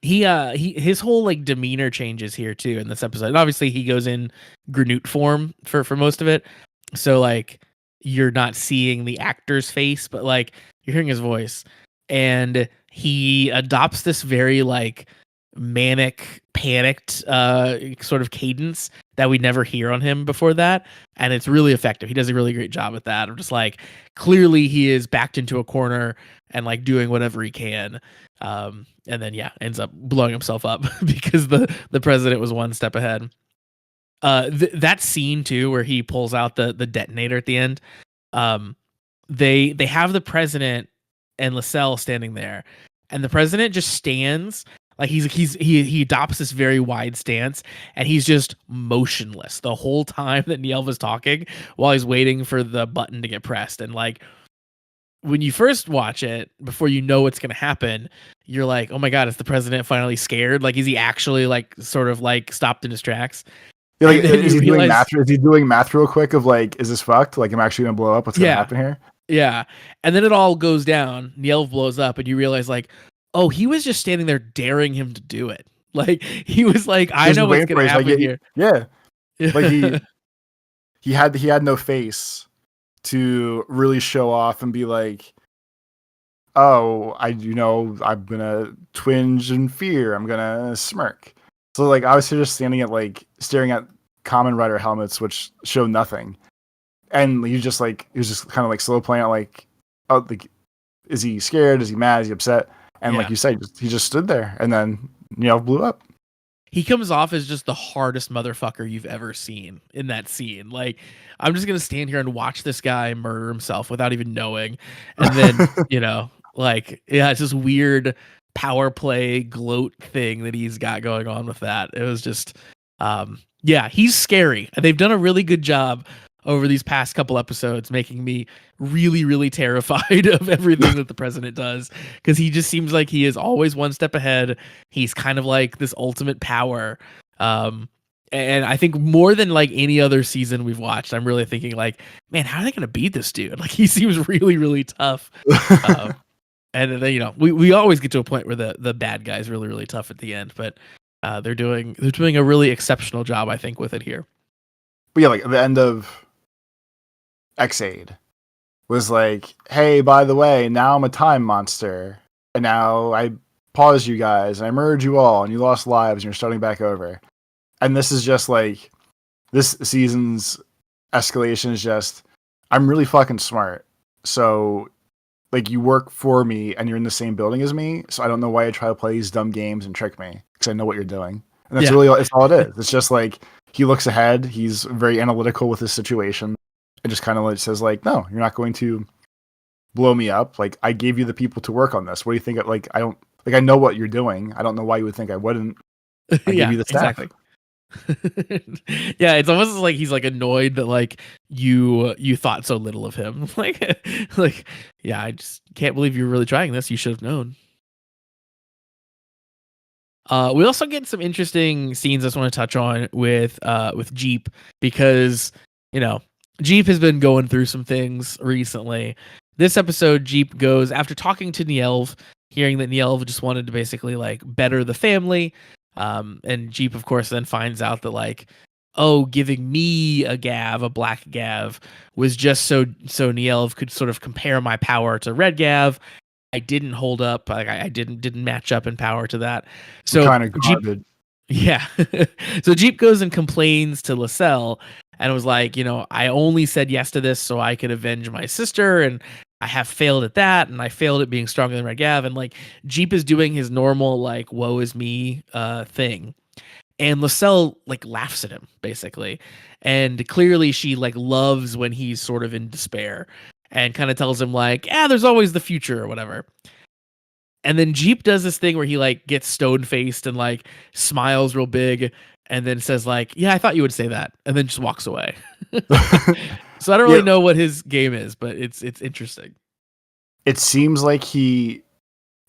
His whole like demeanor changes here too in this episode. And obviously he goes in Granute form for most of it. So like you're not seeing the actor's face, but like you're hearing his voice. And he adopts this very like manic, panicked sort of cadence that we never hear on him before that. And it's really effective. He does a really great job at that. I'm just like, clearly he is backed into a corner and like doing whatever he can. And then ends up blowing himself up because the president was one step ahead. That scene too, where he pulls out the detonator at the end. They have the president and Lascelles standing there, and the president just stands like he adopts this very wide stance, and he's just motionless the whole time that Nielv is talking while he's waiting for the button to get pressed. And like when you first watch it, before you know what's going to happen, you're like, oh my God, is the president finally scared? Like, is he actually like sort of like stopped in his tracks? Yeah, like, is he doing math? Is he doing math real quick of like, is this fucked? Like, I'm actually going to blow up. What's going to happen here? Yeah. And then it all goes down. Nielv blows up, and you realize like, oh, he was just standing there daring him to do it. Like he was like, I know what's going to happen here. Yeah. Like he had no face to really show off and be like, oh, I'm gonna twinge in fear. I'm gonna smirk. So like I was just staring at Kamen Rider helmets, which show nothing. And he was just kind of like slow playing it, like, oh, like, is he scared? Is he mad? Is he upset? And like you said, he just stood there, and then blew up. He comes off as just the hardest motherfucker you've ever seen in that scene. Like, I'm just gonna stand here and watch this guy murder himself without even knowing, and then it's this weird power play gloat thing that he's got going on with that. It was just, he's scary. They've done a really good job over these past couple episodes, making me really, really terrified of everything that the president does, because he just seems like he is always one step ahead. He's kind of like this ultimate power. And I think more than like any other season we've watched, I'm really thinking like, man, how are they going to beat this dude? Like, he seems really, really tough. And then, we always get to a point where the bad guy's really, really tough at the end, but they're doing a really exceptional job, I think, with it here. But yeah, like at the end of X-Aid was like, hey, by the way, now I'm a time monster, and now I paused you guys, and I murdered you all, and you lost lives, and you're starting back over. And this is just like, this season's escalation is just, I'm really fucking smart, so like you work for me, and you're in the same building as me, so I don't know why you try to play these dumb games and trick me, because I know what you're doing. And that's really it's all it is. It's just like, he looks ahead, he's very analytical with his situation. It just kind of like says like, no, you're not going to blow me up. Like, I gave you the people to work on this. What do you think? Like, I know what you're doing. I don't know why you would think I wouldn't. I give you the staff. Exactly. Yeah, it's almost like he's like annoyed that like you thought so little of him. like, yeah, I just can't believe you're really trying this. You should have known. We also get some interesting scenes I just want to touch on with Jeep, because Jeep has been going through some things recently. This episode, Jeep goes, after talking to Nielv, hearing that Nielv just wanted to basically like better the family. And Jeep, of course, then finds out that like, oh, giving me a black gavv, was just so Nielv could sort of compare my power to red gavv. didn't hold up. Like I didn't match up in power to that. So Kind of Jeep, garbage. yeah. So Jeep goes and complains to Lascelles and was like, I only said yes to this so I could avenge my sister, and I have failed at that, and I failed at being stronger than Red Gav. And like Jeep is doing his normal like woe is me thing. And Lascelles like laughs at him basically. And clearly she like loves when he's sort of in despair and kind of tells him like, there's always the future or whatever. And then Jeep does this thing where he like gets stone faced and like smiles real big and then says like, I thought you would say that, and then just walks away. So I don't really know what his game is, but it's interesting. It seems like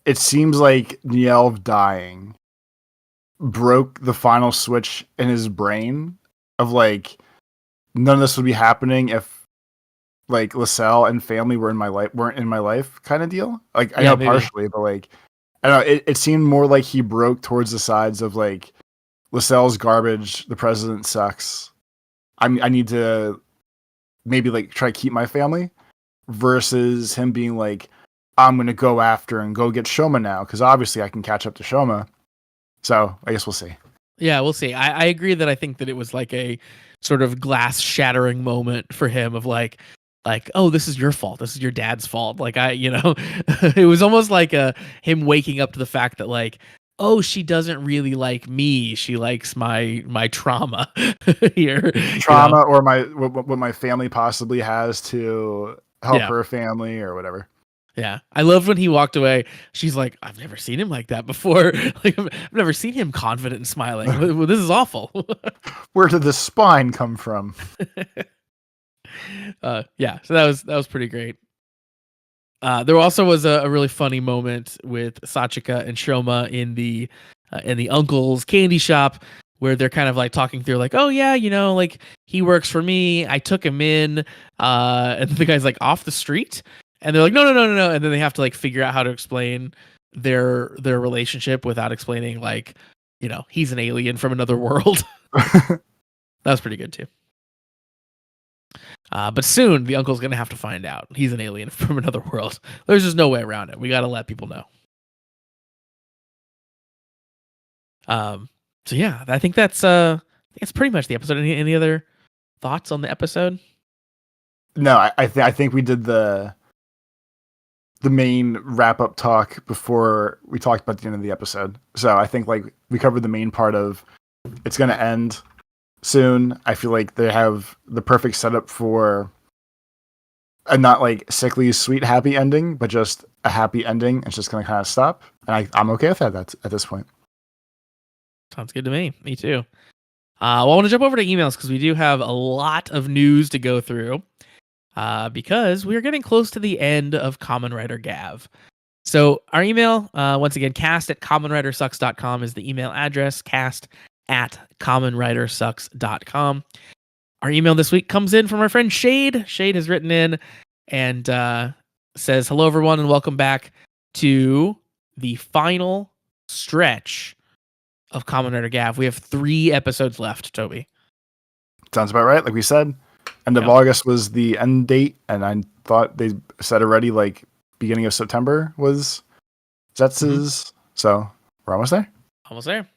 Nielv dying broke the final switch in his brain of like none of this would be happening if like Lascelles and family weren't in my life kind of deal. Like I know maybe. Partially, but like I don't know, it seemed more like he broke towards the sides of like Lascelles garbage, the president sucks. I need to maybe like try to keep my family, versus him being like, I'm gonna go after and go get Shoma now, because obviously I can catch up to Shoma. So I guess we'll see. Yeah, we'll see. I agree that I think that it was like a sort of glass shattering moment for him of like, oh, this is your fault. This is your dad's fault. Like it was almost like him waking up to the fact that like, oh, she doesn't really like me. She likes my trauma here. Trauma or what my family possibly has to help her family or whatever. Yeah, I love when he walked away. She's like, I've never seen him like that before. Like, I've never seen him confident and smiling. Well, this is awful. Where did the spine come from? Yeah, so that was pretty great. There also was a really funny moment with Sachika and Shoma in the uncle's candy shop, where they're kind of like talking through like, oh yeah, like he works for me. I took him in, and the guy's like off the street. And they're like, no. And then they have to like figure out how to explain their relationship without explaining like, he's an alien from another world. That was pretty good too. But soon the uncle's going to have to find out he's an alien from another world. There's just no way around it. We got to let people know. So yeah, I think that's pretty much the episode. Any other thoughts on the episode? No, I think we did the main wrap-up talk before we talked about the end of the episode. So I think like we covered the main part of it's going to end soon. I feel like they have the perfect setup for a not like sickly, sweet, happy ending, but just a happy ending. It's just going to kind of stop. And I'm okay with that at this point. Sounds good to me. Me too. Well, I want to jump over to emails because we do have a lot of news to go through. Because we are getting close to the end of Kamen Rider Gav. So our email, once again, cast@kamenridersucks.com is the email address, cast@kamenridersucks.com. Our email this week comes in from our friend Shade. Shade has written in and says, hello, everyone, and welcome back to the final stretch of Kamen Rider Gav. We have 3 episodes left, Toby. Sounds about right, like we said. End of August was the end date, and I thought they said already like beginning of September was Zetsu's. So we're almost there. Almost there.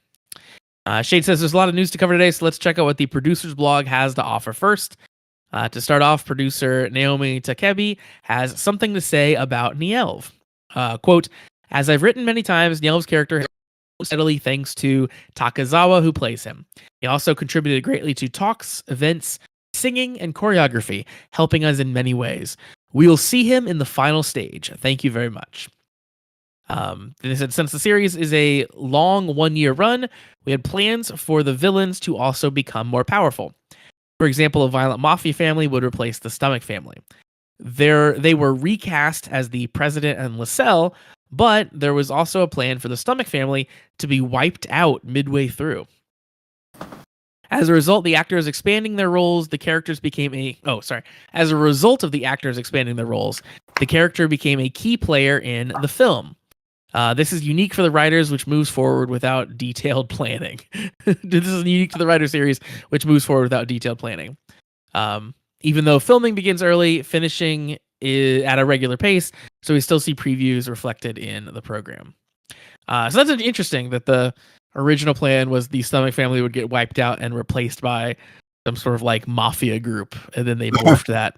Shade says there's a lot of news to cover today, so let's check out what the producer's blog has to offer first. To start off, producer Naomi Takebi has something to say about Nielv. Quote, as I've written many times, Nielv's character has grown steadily thanks to Takazawa, who plays him. He also contributed greatly to talks, events, singing, and choreography, helping us in many ways. We will see him in the final stage. Thank you very much. They said since the series is a long 1-year run, we had plans for the villains to also become more powerful. For example, a violent mafia family would replace the stomach family. They were recast as the president and Lascelles, but there was also a plan for the stomach family to be wiped out midway through. As a result, the actors expanding their roles, the characters became As a result of the actors expanding their roles, the character became a key player in the film. This is unique for the writers, which moves forward without detailed planning. This is unique to the writer series, which moves forward without detailed planning. Even though filming begins early, finishing at a regular pace, so we still see previews reflected in the program. So that's interesting that the original plan was the Stomach family would get wiped out and replaced by some sort of like mafia group, and then they morphed that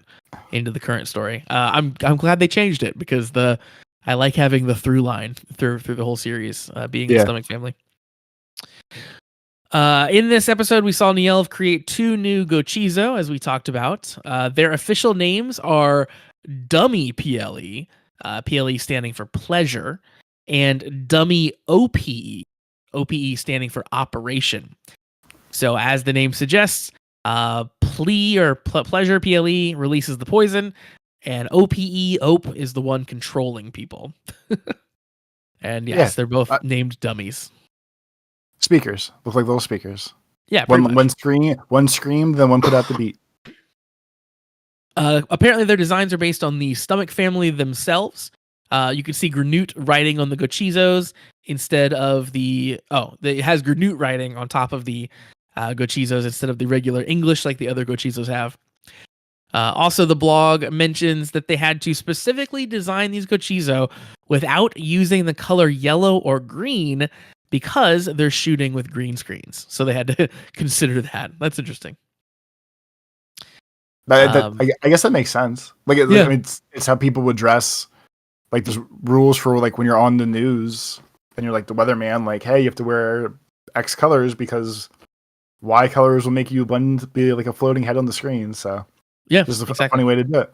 into the current story. I'm glad they changed it because I like having the through line through the whole series being the Stomach family. In this episode, we saw Nielv create 2 new Gochizo, as we talked about. Their official names are Dummy PLE, PLE standing for pleasure, and Dummy OPE, OPE standing for operation. So as the name suggests, pleasure PLE releases the poison, and OPE, OPE, is the one controlling people. And yes, they're both named dummies. Speakers. Look like little speakers. Yeah, one screamed, then one put out the beat. Apparently their designs are based on the Stomach family themselves. You can see Granute writing on the Gochizos instead of it has Granute writing on top of the Gochizos instead of the regular English like the other Gochizos have. Also, the blog mentions that they had to specifically design these Gochizo without using the color yellow or green because they're shooting with green screens. So they had to consider that. That's interesting. I guess that makes sense. I mean, it's how people would dress. Like there's rules for like when you're on the news and you're like the weatherman, like, hey, you have to wear X colors because Y colors will make you be like a floating head on the screen. So yeah, this is a funny way to do it.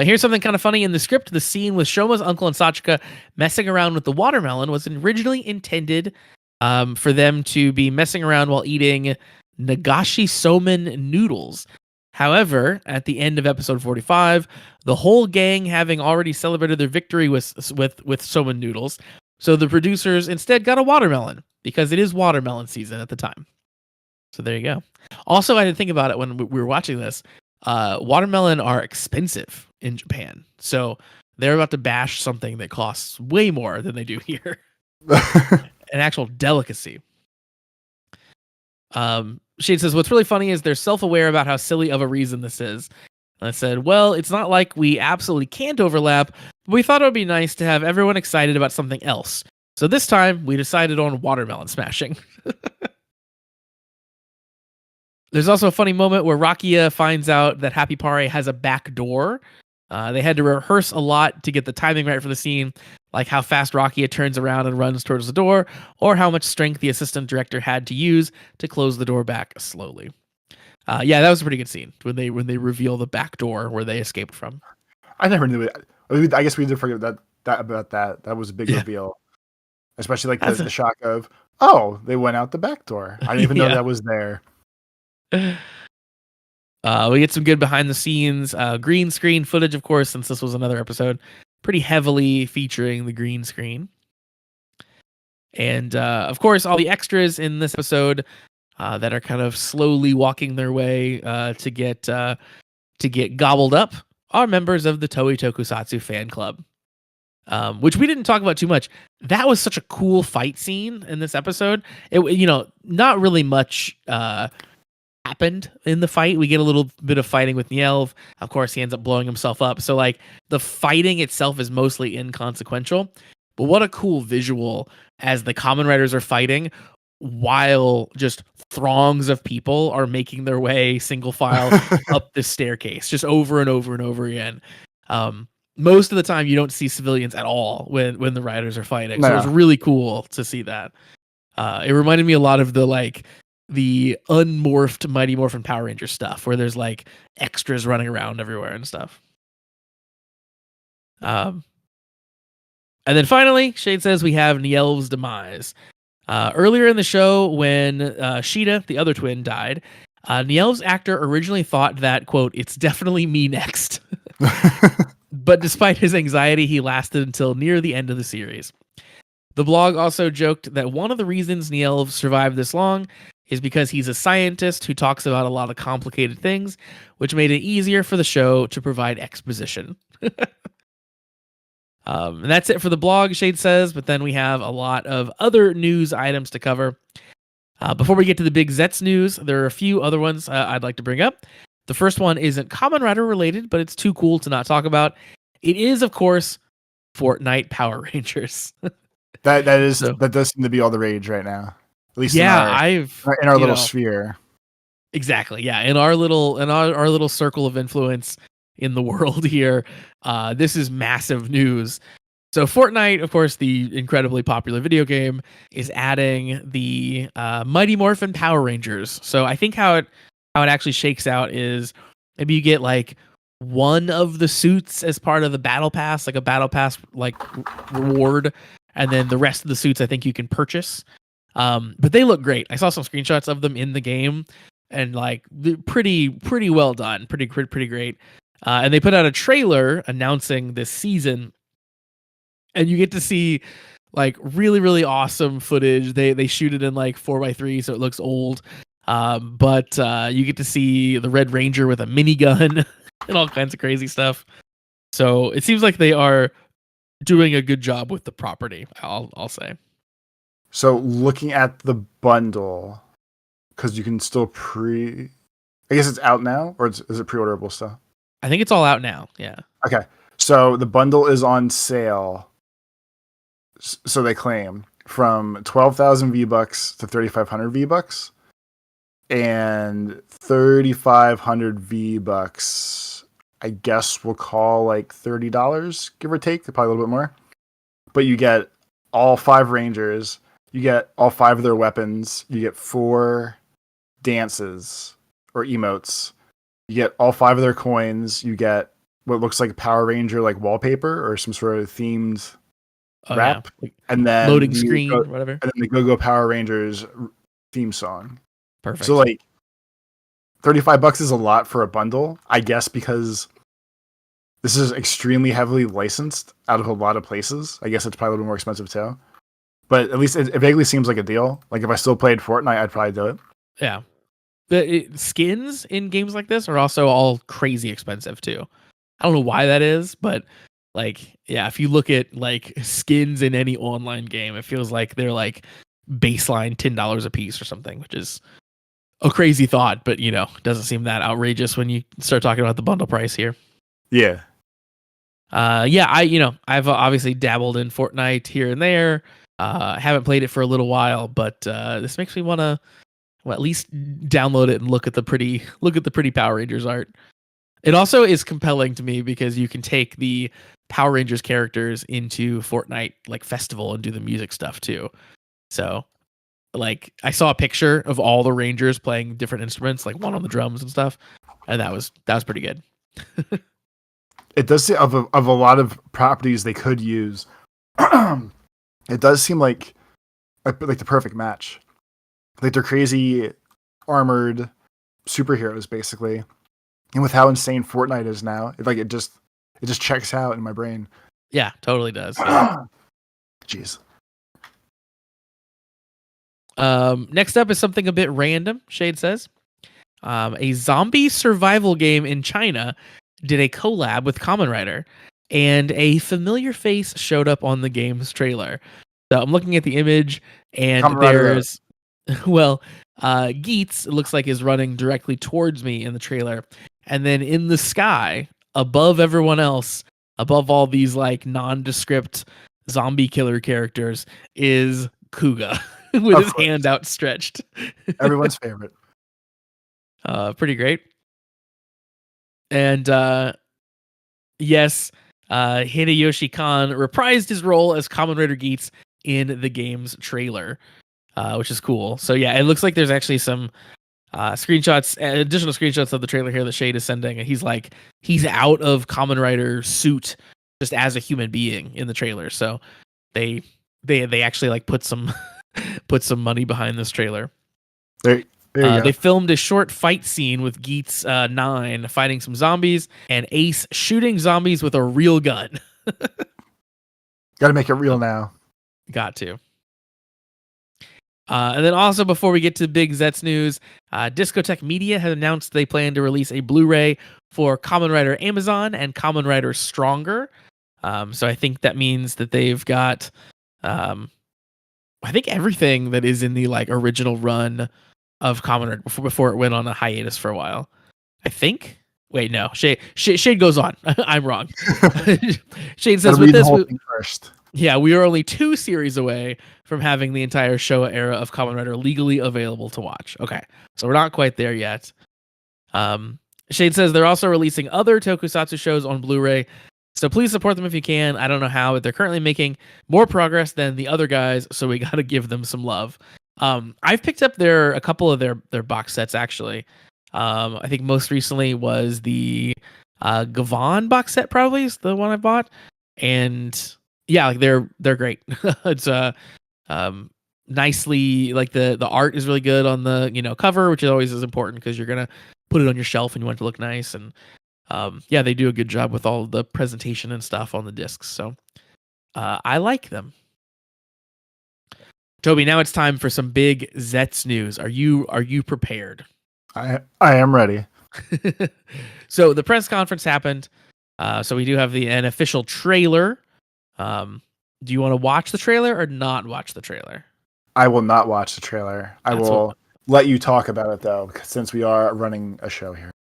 Here's something kind of funny in the script. The scene with Shoma's uncle and Sachika messing around with the watermelon was originally intended for them to be messing around while eating Nagashi Somen noodles. However, at the end of episode 45, the whole gang having already celebrated their victory with Somen noodles, so the producers instead got a watermelon because it is watermelon season at the time. So there you go. Also, I didn't think about it when we were watching this. Watermelon are expensive in Japan, so they're about to bash something that costs way more than they do here. An actual delicacy. Shade says, what's really funny is they're self-aware about how silly of a reason this is. And I said, well, it's not like we absolutely can't overlap, but we thought it would be nice to have everyone excited about something else. So this time, we decided on watermelon smashing. There's also a funny moment where Rakia finds out that Happy Pare has a back door. They had to rehearse a lot to get the timing right for the scene, like how fast Rakia turns around and runs towards the door, or how much strength the assistant director had to use to close the door back slowly. Yeah, that was a pretty good scene when they reveal the back door where they escaped from. I never knew it. I guess we did forget about that. That was a big reveal, especially like the shock of, oh, they went out the back door. I didn't even know that was there. We get some good behind the scenes green screen footage, of course, since this was another episode pretty heavily featuring the green screen. And of course, all the extras in this episode that are kind of slowly walking their way to get gobbled up are members of the Toei Tokusatsu fan club, which we didn't talk about too much. That was such a cool fight scene in this episode. Not really much happened in the fight. We get a little bit of fighting with Nielv. Of course, he ends up blowing himself up. So like the fighting itself is mostly inconsequential. But what a cool visual as the Kamen Riders are fighting while just throngs of people are making their way single file up the staircase, just over and over and over again. Most of the time you don't see civilians at all when the riders are fighting. No. So it was really cool to see that. It reminded me a lot of the unmorphed Mighty Morphin Power Ranger stuff where there's like extras running around everywhere and stuff. And then finally, Shade says we have Nielv's demise. Earlier in the show, when Shida, the other twin, died, Nielv's actor originally thought that, quote, it's definitely me next. But despite his anxiety, he lasted until near the end of the series. The blog also joked that one of the reasons Nielv survived this long is because he's a scientist who talks about a lot of complicated things, which made it easier for the show to provide exposition. And that's it for the blog, Shade says, but then we have a lot of other news items to cover. Before we get to the big Zets news, there are a few other ones I'd like to bring up. The first one isn't Kamen Rider related, but it's too cool to not talk about. It is, of course, Fortnite Power Rangers. That So does seem to be all the rage right now, at least in yeah, our I've little sphere. exactly, yeah, in our little circle of influence in the world here, this is massive news. So Fortnite, of course, the incredibly popular video game, is adding the Mighty Morphin Power Rangers. So I think how it actually shakes out is maybe you get like one of the suits as part of the battle pass, like a battle pass like reward, and then the rest of the suits I think you can purchase. But they look great. I saw some screenshots of them in the game, and like pretty well done, pretty great. And they put out a trailer announcing this season, and you get to see like really awesome footage. They shoot it in like 4x3, so it looks old. But you get to see the Red Ranger with a minigun and all kinds of crazy stuff. So it seems like they are doing a good job with the property. I'll say. So looking at the bundle, because you can still I guess it's out now, or is it pre-orderable still? I think it's all out now. Yeah. Okay, so the bundle is on sale. So they claim from 12,000 V-Bucks to 3,500 V-Bucks, and 3,500 V-Bucks, I guess we'll call like $30, give or take, probably a little bit more. But you get all 5 Rangers, you get all 5 of their weapons, you get 4 dances or emotes, you get all 5 of their coins, you get what looks like a Power Ranger like wallpaper or some sort of themed wrap, yeah. and then loading screen, whatever. And then the Go-Go Power Rangers theme song. Perfect. So like $35 is a lot for a bundle, I guess, because this is extremely heavily licensed out of a lot of places. I guess it's probably a little more expensive too. But at least it vaguely seems like a deal. Like if I still played Fortnite, I'd probably do it. Yeah. The skins in games like this are also all crazy expensive too. I don't know why that is, but like, yeah, if you look at like skins in any online game, it feels like they're like baseline $10 a piece or something, which is a crazy thought, but doesn't seem that outrageous when you start talking about the bundle price here. Yeah. I've obviously dabbled in Fortnite here and there. Haven't played it for a little while, but this makes me want to at least download it and look at the pretty Power Rangers art. It also is compelling to me because you can take the Power Rangers characters into Fortnite like festival and do the music stuff too. So like I saw a picture of all the Rangers playing different instruments, like one on the drums and stuff, and that was pretty good. It does seem of a lot of properties they could use. It does seem like the perfect match. Like they're crazy armored superheroes basically. And with how insane Fortnite is now, it just checks out in my brain. Yeah, totally does. Yeah. Jeez. Next up is something a bit random, Shade says. A zombie survival game in China did a collab with Kamen Rider, and a familiar face showed up on the game's trailer. So I'm looking at the image, and there's, Geets, it looks like, is running directly towards me in the trailer. And then in the sky, above everyone else, above all these like nondescript zombie killer characters, is Kuga with his hand outstretched. Everyone's favorite. Pretty great. And yes, Hideyoshi Khan reprised his role as Kamen Rider Geets in the game's trailer, which is cool. So yeah, it looks like there's actually some screenshots, additional screenshots of the trailer here that Shade is sending, and he's out of Kamen Rider suit just as a human being in the trailer. So they actually like put some money behind this trailer. They filmed a short fight scene with Geets 9 fighting some zombies, and Ace shooting zombies with a real gun. Got to make it real now. Got to. And then also, before we get to Big Zets news, Discotech Media has announced they plan to release a Blu-ray for Kamen Rider Amazon and Kamen Rider Stronger. So I think that means that they've got, I think everything that is in the like original run of Kamen Rider before it went on a hiatus for a while. I think. Wait, no. Shade goes on. I'm wrong. Shade says Gotta with read the this, whole thing first. yeah, we are only 2 series away from having the entire Showa era of Kamen Rider legally available to watch. Okay, so we're not quite there yet. Shade says they're also releasing other tokusatsu shows on Blu-ray, so please support them if you can. I don't know how, but they're currently making more progress than the other guys, so we got to give them some love. I've picked up a couple of their box sets actually. I think most recently was the gavv box set, probably is the one I bought, and yeah, like they're great. It's um nicely, like the art is really good on the cover, which is always is important because you're gonna put it on your shelf and you want it to look nice. And yeah, they do a good job with all the presentation and stuff on the discs. So I like them. Toby, now it's time for some big Zets news. Are you prepared? I am ready. So the press conference happened. So we do have an official trailer. Do you want to watch the trailer or not watch the trailer? I will not watch the trailer. I will let you talk about it though, since we are running a show here.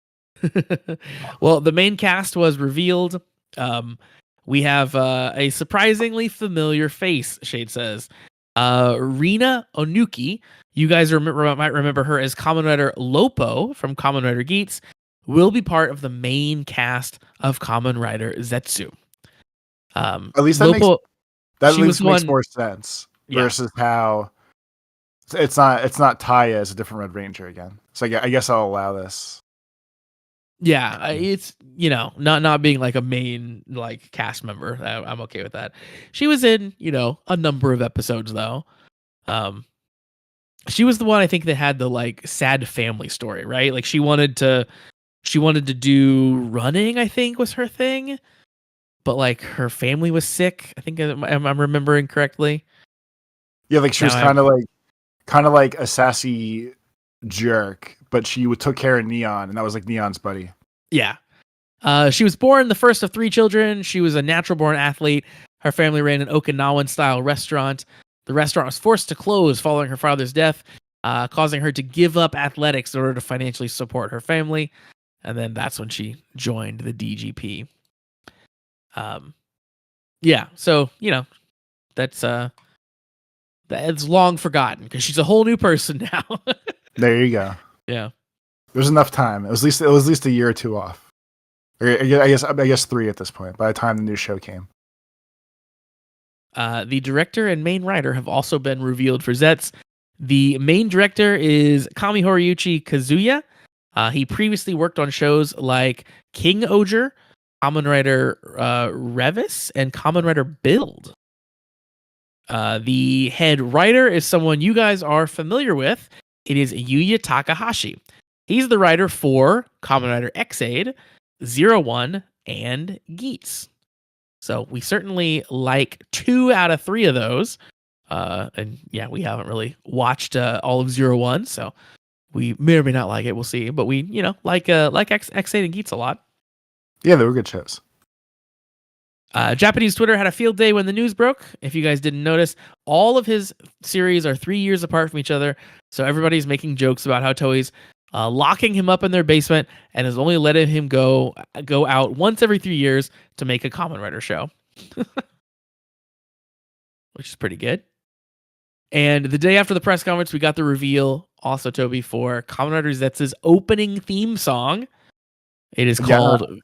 Well, the main cast was revealed. We have a surprisingly familiar face, Shade says. Rina Onuki. You guys might remember her as Kamen Rider Lopo from Kamen Rider Geats, will be part of the main cast of Kamen Rider Zetsu. At least Lopo, that makes more sense versus how it's not Taya as a different Red Ranger again. So I guess I'll allow this. Yeah, it's not being like a main like cast member. I'm okay with that. She was in a number of episodes though. She was the one I think that had the like sad family story, right? Like she wanted to do running, I think was her thing, but like her family was sick. I think I'm remembering correctly. Yeah, like she was kind of like a sassy jerk, but she took care of Neon, and that was like Neon's buddy. Yeah. She was born the first of 3 children. She was a natural born athlete. Her family ran an Okinawan style restaurant. The restaurant was forced to close following her father's death, causing her to give up athletics in order to financially support her family. And then that's when she joined the DGP. Yeah, so that's long forgotten because she's a whole new person now. There you go. Yeah. There's enough time. It was at least a year or 2 off. I guess 3 at this point by the time the new show came. The director and main writer have also been revealed for Zets. The main director is Kami Horiyuchi Kazuya. He previously worked on shows like King Oger, Kamen Rider Revis, and Kamen Rider Build. The head writer is someone you guys are familiar with. It is Yuya Takahashi. He's the writer for Kamen Rider X-Aid, 01, and Geats. So we certainly like 2 out of 3 of those. And yeah, we haven't really watched all of 01, so we may or may not like it. We'll see. But we, like X8 and Geats a lot. Yeah, they were good shows. Japanese Twitter had a field day when the news broke. If you guys didn't notice, all of his series are 3 years apart from each other. So everybody's making jokes about how Toei's locking him up in their basement and is only letting him go out once every 3 years to make a Kamen Rider show. Which is pretty good. And the day after the press conference, we got the reveal, also Toby, for Kamen Rider Zets' opening theme song. It is called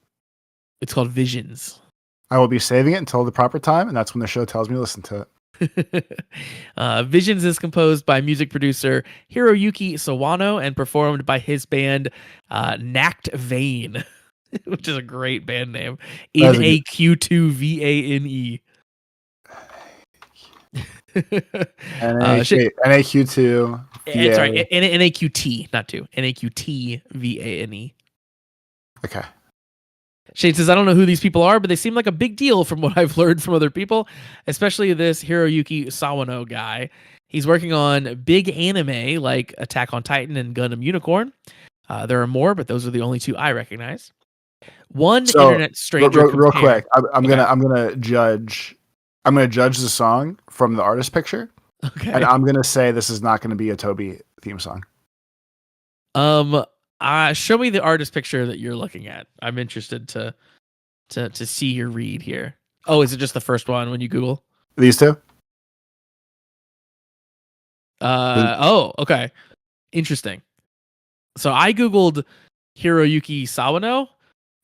Visions. I will be saving it until the proper time, and that's when the show tells me to listen to it. Visions is composed by music producer Hiroyuki Sawano and performed by his band Nacked Vane, which is a great band name. NAQ2VANE. NAQ2. Sorry, NAQT, not 2. NAQTVANE. Okay. Shade says, I don't know who these people are, but they seem like a big deal from what I've learned from other people, especially this Hiroyuki Sawano guy. He's working on big anime like Attack on Titan and Gundam Unicorn. There are more, but those are the only 2 I recognize. One internet stranger. Real quick, I'm gonna judge the song from the artist picture. Okay. And I'm gonna say this is not gonna be a Toby theme song. Show me the artist picture that you're looking at. I'm interested to see your read here. Oh, is it just the first one when you Google? These two. Oh, okay. Interesting. So I Googled Hiroyuki Sawano,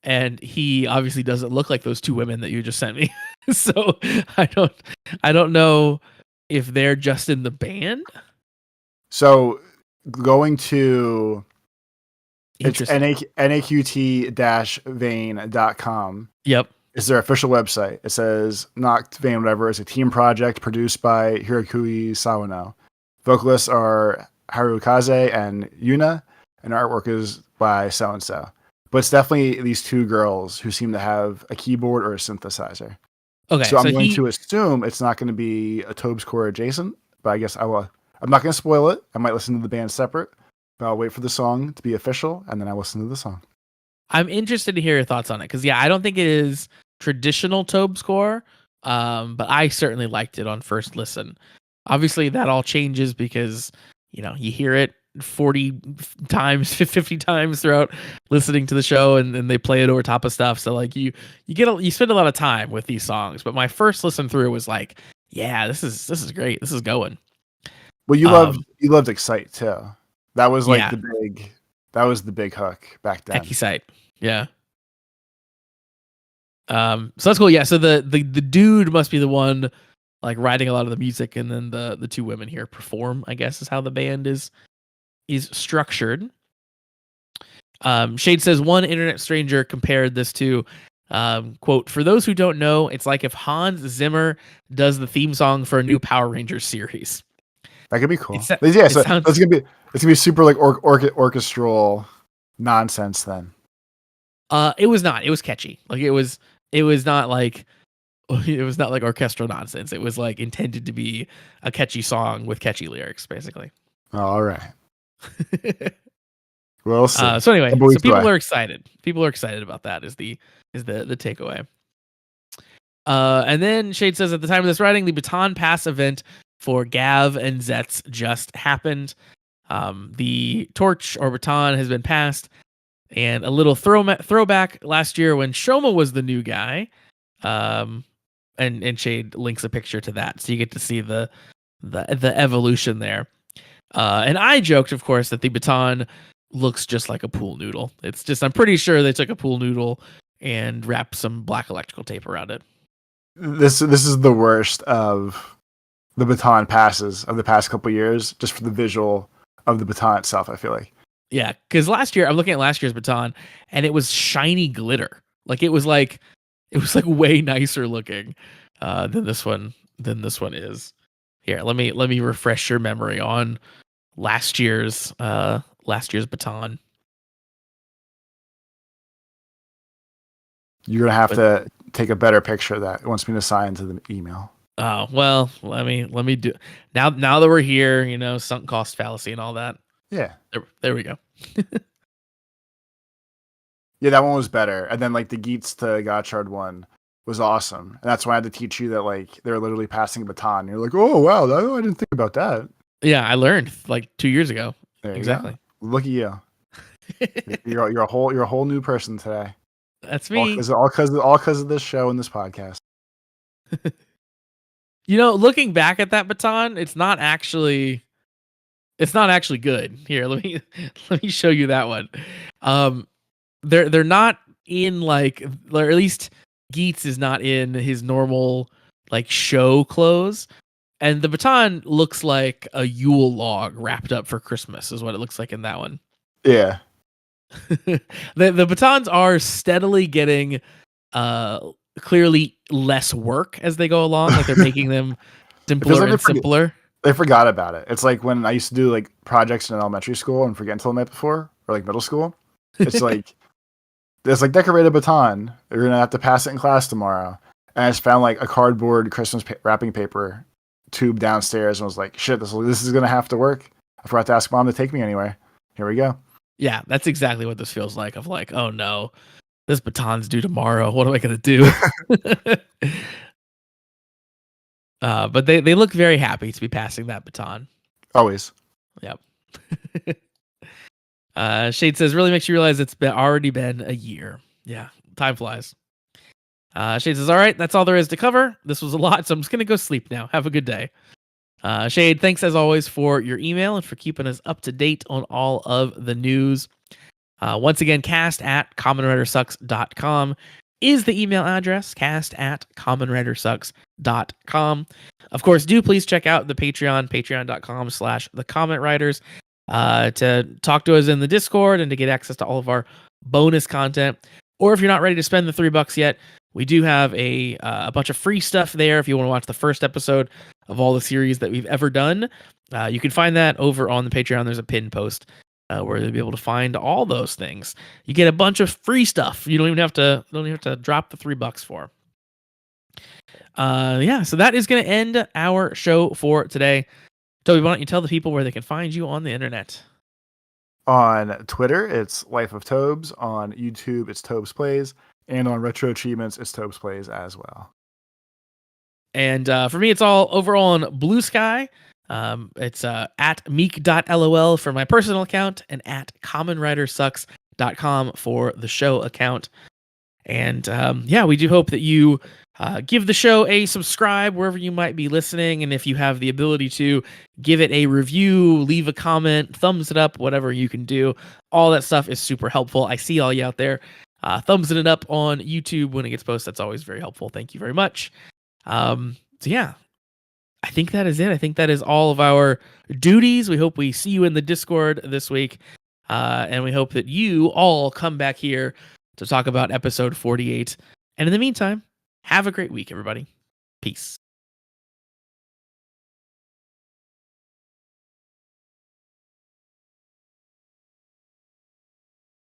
and he obviously doesn't look like those two women that you just sent me. So I don't know if they're just in the band. So going to it's Interesting. naqt-vane.com Yep. is their official website. It says Knocked Vane whatever is a team project produced by Hiroyuki Sawano. Vocalists are Harukaze and Yuna, and artwork is by so and so. But it's definitely these two girls who seem to have a keyboard or a synthesizer. Okay. So I'm So going to assume it's not going to be a Tobes core adjacent, but I guess I will. I'm not going to spoil it. I might listen to the band separate, but I'll wait for the song to be official, and then I listen to the song. I'm interested to hear your thoughts on it because I don't think it is traditional Tobe score, but I certainly liked it on first listen. Obviously, that all changes because you hear it 40 times, 50 times throughout listening to the show, and then they play it over top of stuff. So like you spend a lot of time with these songs. But my first listen through was like, yeah, this is great. This is going. Well, you loved Excite too. That was like Yeah. the big hook back then. Excite. Yeah. So that's cool. Yeah. So the dude must be the one like writing a lot of the music, and then the two women here perform, I guess is how the band is structured. Shade says one internet stranger compared this to quote, for those who don't know, it's like if Hans Zimmer does the theme song for a new Power Rangers series. That could be cool. So it's gonna be super like orchestral nonsense then. It was not. It was catchy. Like it was not like orchestral nonsense. It was like intended to be a catchy song with catchy lyrics, basically. All right. We'll see. So anyway, so people are excited. People are excited about that. Is the takeaway. And then Shade says at the time of this writing, the baton pass event for Gavv and Zetz just happened. The torch or baton has been passed. And a little throwback last year when Shoma was the new guy. And Shade links a picture to that, so you get to see the evolution there. And I joked, of course, that the baton looks just like a pool noodle. It's just, I'm pretty sure they took a pool noodle and wrapped some black electrical tape around it. This is the worst of the baton passes of the past couple years, just for the visual of the baton itself, I feel like. Yeah, because last year, I'm looking at last year's baton, and it was shiny glitter. Like it was like way nicer looking than this one is. Here, let me refresh your memory on last year's baton. You're gonna have to take a better picture of that. It wants me to sign to the email. Oh well, let me do now that we're here. Sunk cost fallacy and all that. Yeah, there we go. Yeah, that one was better. And then like the Geats to Gottschalk one was awesome. And that's why I had to teach you that like they're literally passing a baton. You're like, oh wow, I didn't think about that. Yeah, I learned like 2 years ago. There exactly. Look at you. you're a whole new person today. That's me. All because of this show and this podcast. Looking back at that baton, it's not actually good. Here, let me show you that one. They're not in like, or at least Geats is not in his normal like show clothes, and the baton looks like a Yule log wrapped up for Christmas is what it looks like in that one. Yeah. the batons are steadily getting clearly less work as they go along. Like they're making them simpler and simpler. They forgot about it. It's like when I used to do like projects in elementary school and forget until the night before, or like middle school. It's like there's like decorated baton. You're gonna have to pass it in class tomorrow. And I just found like a cardboard Christmas wrapping paper tube downstairs and was like, shit, this is gonna have to work. I forgot to ask mom to take me anywhere. Here we go. Yeah, that's exactly what this feels like. Of like, oh no, this baton's due tomorrow. What am I gonna do? But they look very happy to be passing that baton. Always. Yep. Shade says, really makes you realize it's already been a year. Yeah, time flies. Shade says, all right, that's all there is to cover. This was a lot, so I'm just going to go sleep now. Have a good day. Shade, thanks as always for your email and for keeping us up to date on all of the news. Once again, cast@commonwritersucks.com is the email address, cast@commonwritersucks.com. Of course, do please check out the Patreon, patreon.com/thecommentwriters, to talk to us in the Discord and to get access to all of our bonus content. Or if you're not ready to spend the $3 yet, we do have a bunch of free stuff there. If you want to watch the first episode of all the series that we've ever done, you can find that over on the Patreon. There's a pinned post where you'll be able to find all those things. You get a bunch of free stuff. You don't even have to drop the $3 for. So that is going to end our show for today. Toby, why don't you tell the people where they can find you on the internet? On Twitter, it's Life of Tobes. On YouTube, it's Tobes Plays. And on Retro Achievements, it's Tobes Plays as well. And for me, it's all over on Blue Sky. It's at meek.lol for my personal account and at commonwritersucks.com for the show account. And we do hope that you give the show a subscribe wherever you might be listening. And if you have the ability to, give it a review, leave a comment, thumbs it up, whatever you can do. All that stuff is super helpful. I see all you out there thumbsing it up on YouTube when it gets posted. That's always very helpful. Thank you very much. I think that is it. I think that is all of our duties. We hope we see you in the Discord this week. And we hope that you all come back here to talk about episode 48. And in the meantime, have a great week, everybody. Peace.